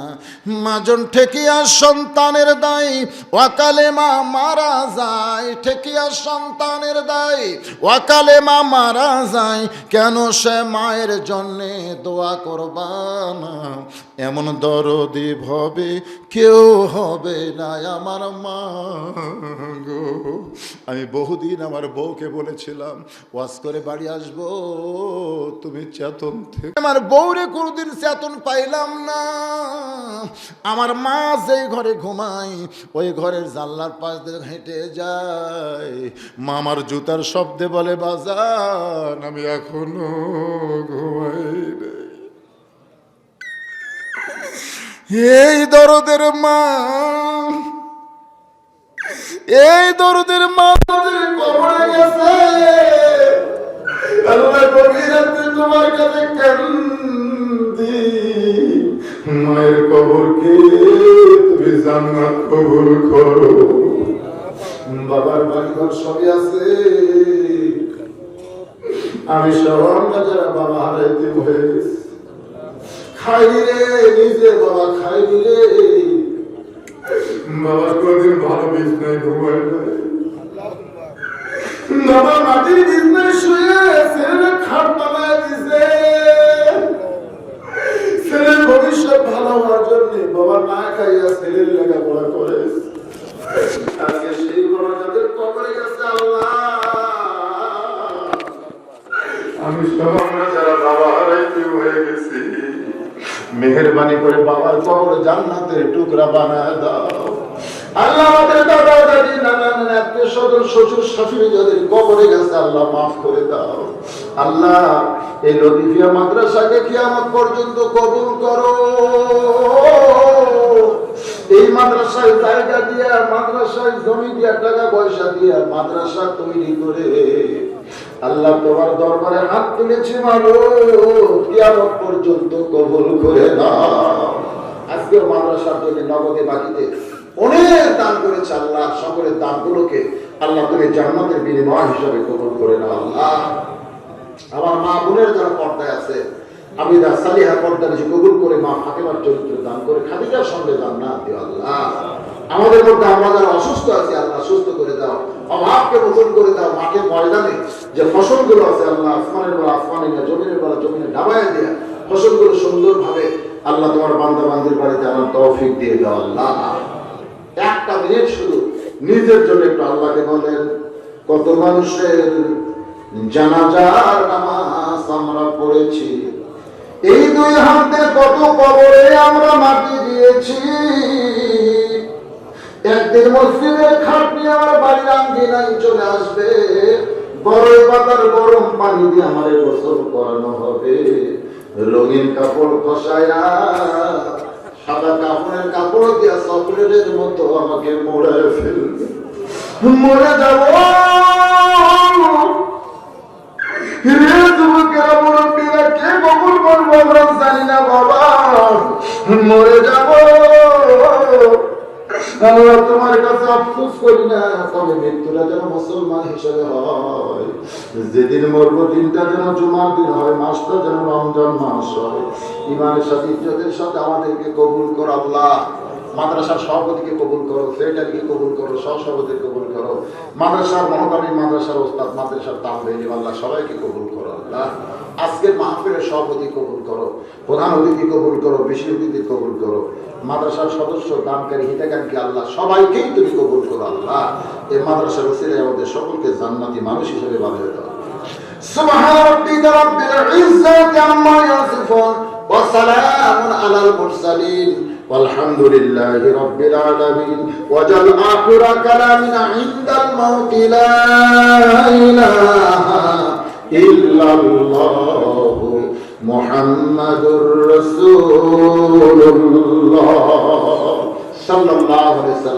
মাজন ঠেকিয়া সন্তানের দায়, ওয়াকালে মা মারা যায়। ঠেকিয়া সন্তানের দায়, ওয়াকালে মা মারা যায়। কেন সে মায়ের জন্যে দোয়া করবা না? এমন দরদি ভবে কেউ হবে না আমার মা গো। আমি বহুদিন আমার বউকে বলেছিলাম, ওয়াজ করে বাড়ি আসবো, তুমি চেতন থেকে। আমার বউরে কোনোদিন চেতন পাইলাম না। আমার মা যেই ঘরে ঘুমাই, ওই ঘরের জানলার পাশ দিয়ে হেঁটে যায়। মা আমার জুতার শব্দে বলে, বাজান আমি এখনো ঘুমাই রে। এই দরদের মা, এই দরদের মা কবরে গেছে। আল্লাহ গভীর রাতে তোমার কাছে কান্দি, মায়ের কবরকে তুমি জান্নাত কবুল করো। বাবার বাড়িঘর সবই আছে, আমি সব, আমরা যারা বাবা হারাইতে হয়ে গেছি, খাই রে নিজে বাবা, খাই রে বাবা। কোনদিন ভালো বিছনায় ঘুমায় না, বাবা মাটির বিছনায় শুয়ে ছেলে খাট বানায় দিছে। ছেলের ভবিষ্যৎ ভালো হওয়ার জন্য বাবা না খাইয়া ছেলের লেখাপড়া করে। আজকে সেই বাবা যাদের কবরে গেছে আল্লাহ, আমি সব, আমরা যারা বাবা হারাইতে হয়ে গেছি, মেহেরবানি করে বাবার কবর জান্নাতের টুকরা বানায় দাও আল্লাহ। আমাদের দাদা দাদি, নানা নানা, আত্মীয় স্বজন, শ্বশুর শাশুড়ি যাদের কবরে গেছে আল্লাহ মাফ করে দাও আল্লাহ। এই লতিফিয়া মাদ্রাসাকে কিয়ামত পর্যন্ত কবুল করো। এই মাদ্রাসায় জায়গা দিয়া, মাদ্রাসায় জমি দিয়া, টাকা পয়সা দিয়া মাদ্রাসা তৈরি করে আল্লাহ তোমার দরবারে হাত তুলেছি, মাগো কিয়ামত পর্যন্ত কবুল করে নাও। আজকে মাদ্রাসার জন্য নগদে বাকিতে অনেক দান করেছে আল্লাহ। সকলের দানগুলোকে আল্লাহ তুমি জান্নাতের বিনিময় হিসাবে কবুল করে নাও আল্লাহ। আমার মা বোনের যারা পর্দায় আছে, আমি সালিহা পর্দা নিজে কবুল করে, মা ফাতেমার চরিত্র দান করে, খাদিজার সঙ্গে জান্নাত দিও আল্লাহ। আমাদের মধ্যে আমরা যারা অসুস্থ আছি আল্লাহ সুস্থ করে দাও, অভাবকে মোচন করে দাও। মাঠের ময়দানে যে ফসলগুলো আছে আল্লাহ, আসমানের বেলা আসমানে, জমিনের বেলা জমিনে ডাবায় দেয়া ফসলগুলো সুন্দরভাবে আল্লাহ তোমার বান্দা বান্দির বাড়িতে আনার তৌফিক দিয়ে দাও আল্লাহ। একটা মিনিট শুধু নিজের জন্য একটু আল্লাহকে বলেন, কত মানুষের জানাজার নামাজ আমরা পড়েছি, এই দুই হাতে কত কবরে আমরা মাটি দিয়েছি। একদিন মসজিদের খাট নিয়ে আমার বাড়ির আঙ্গিনায় চলে আসবে, বড়ই পাতার গরম পানি দিয়ে আমাদের গোসল করানো হবে। রঙিন কাপড় খসায়া, সাদা কাপড়ের কাপড় দিয়া চকলেটের মতো আমাকে মোড়ে ফেলবে, মরে যাব। কে কবুল করবো আমরা জানি না বাবা, মরে যাব। আমরা তোমার কাছে আফসোস করি না, তবে মৃত্যুটা যেন মুসলমান হিসেবে হয়। যেদিন মরবো দিনটা যেন জুমার দিন হয়, মাসটা যেন রমজান মাস হয়। ইমানের সাথে ইজ্জতের সাথে আমাদেরকে কবুল করো আল্লাহ। মাদ্রাসার সভাপতিকে কবুল করো, সেক্রেটারিকে কবুল করো, সহসভাপতিকে কবুল করো, মাদ্রাসার মহতামিম, মাদ্রাসার ওস্তাদ, মাদ্রাসার তামবেইলি, আল্লাহ সবাইকে কবুল করো আল্লাহ। আজকের মাহফিলের সভাপতি কবুল করো, প্রধান অতিথি কবুল করো, বিশেষ অতিথি কবুল করো, মাদ্রাসার সদস্য, দানকারী, হিতাকাঙ্ক্ষী আল্লাহ সবাইকেই তুমি কবুল করো আল্লাহ। এই মাদ্রাসার ওসিলায় আমাদের সকলকে জান্নাতি মানুষ হিসেবে বানিয়ে দাও। সুবহান রাব্বিকা রাব্বিল ইজ্জাতি আম্মা ইয়াসিফুন ওয়া সালামুন আলাল মুরসালিন والحمد لله رب العالمين وجل آخر كلامنا عند الموت لا إله إلا الله محمد رسول الله صلى الله عليه وسلم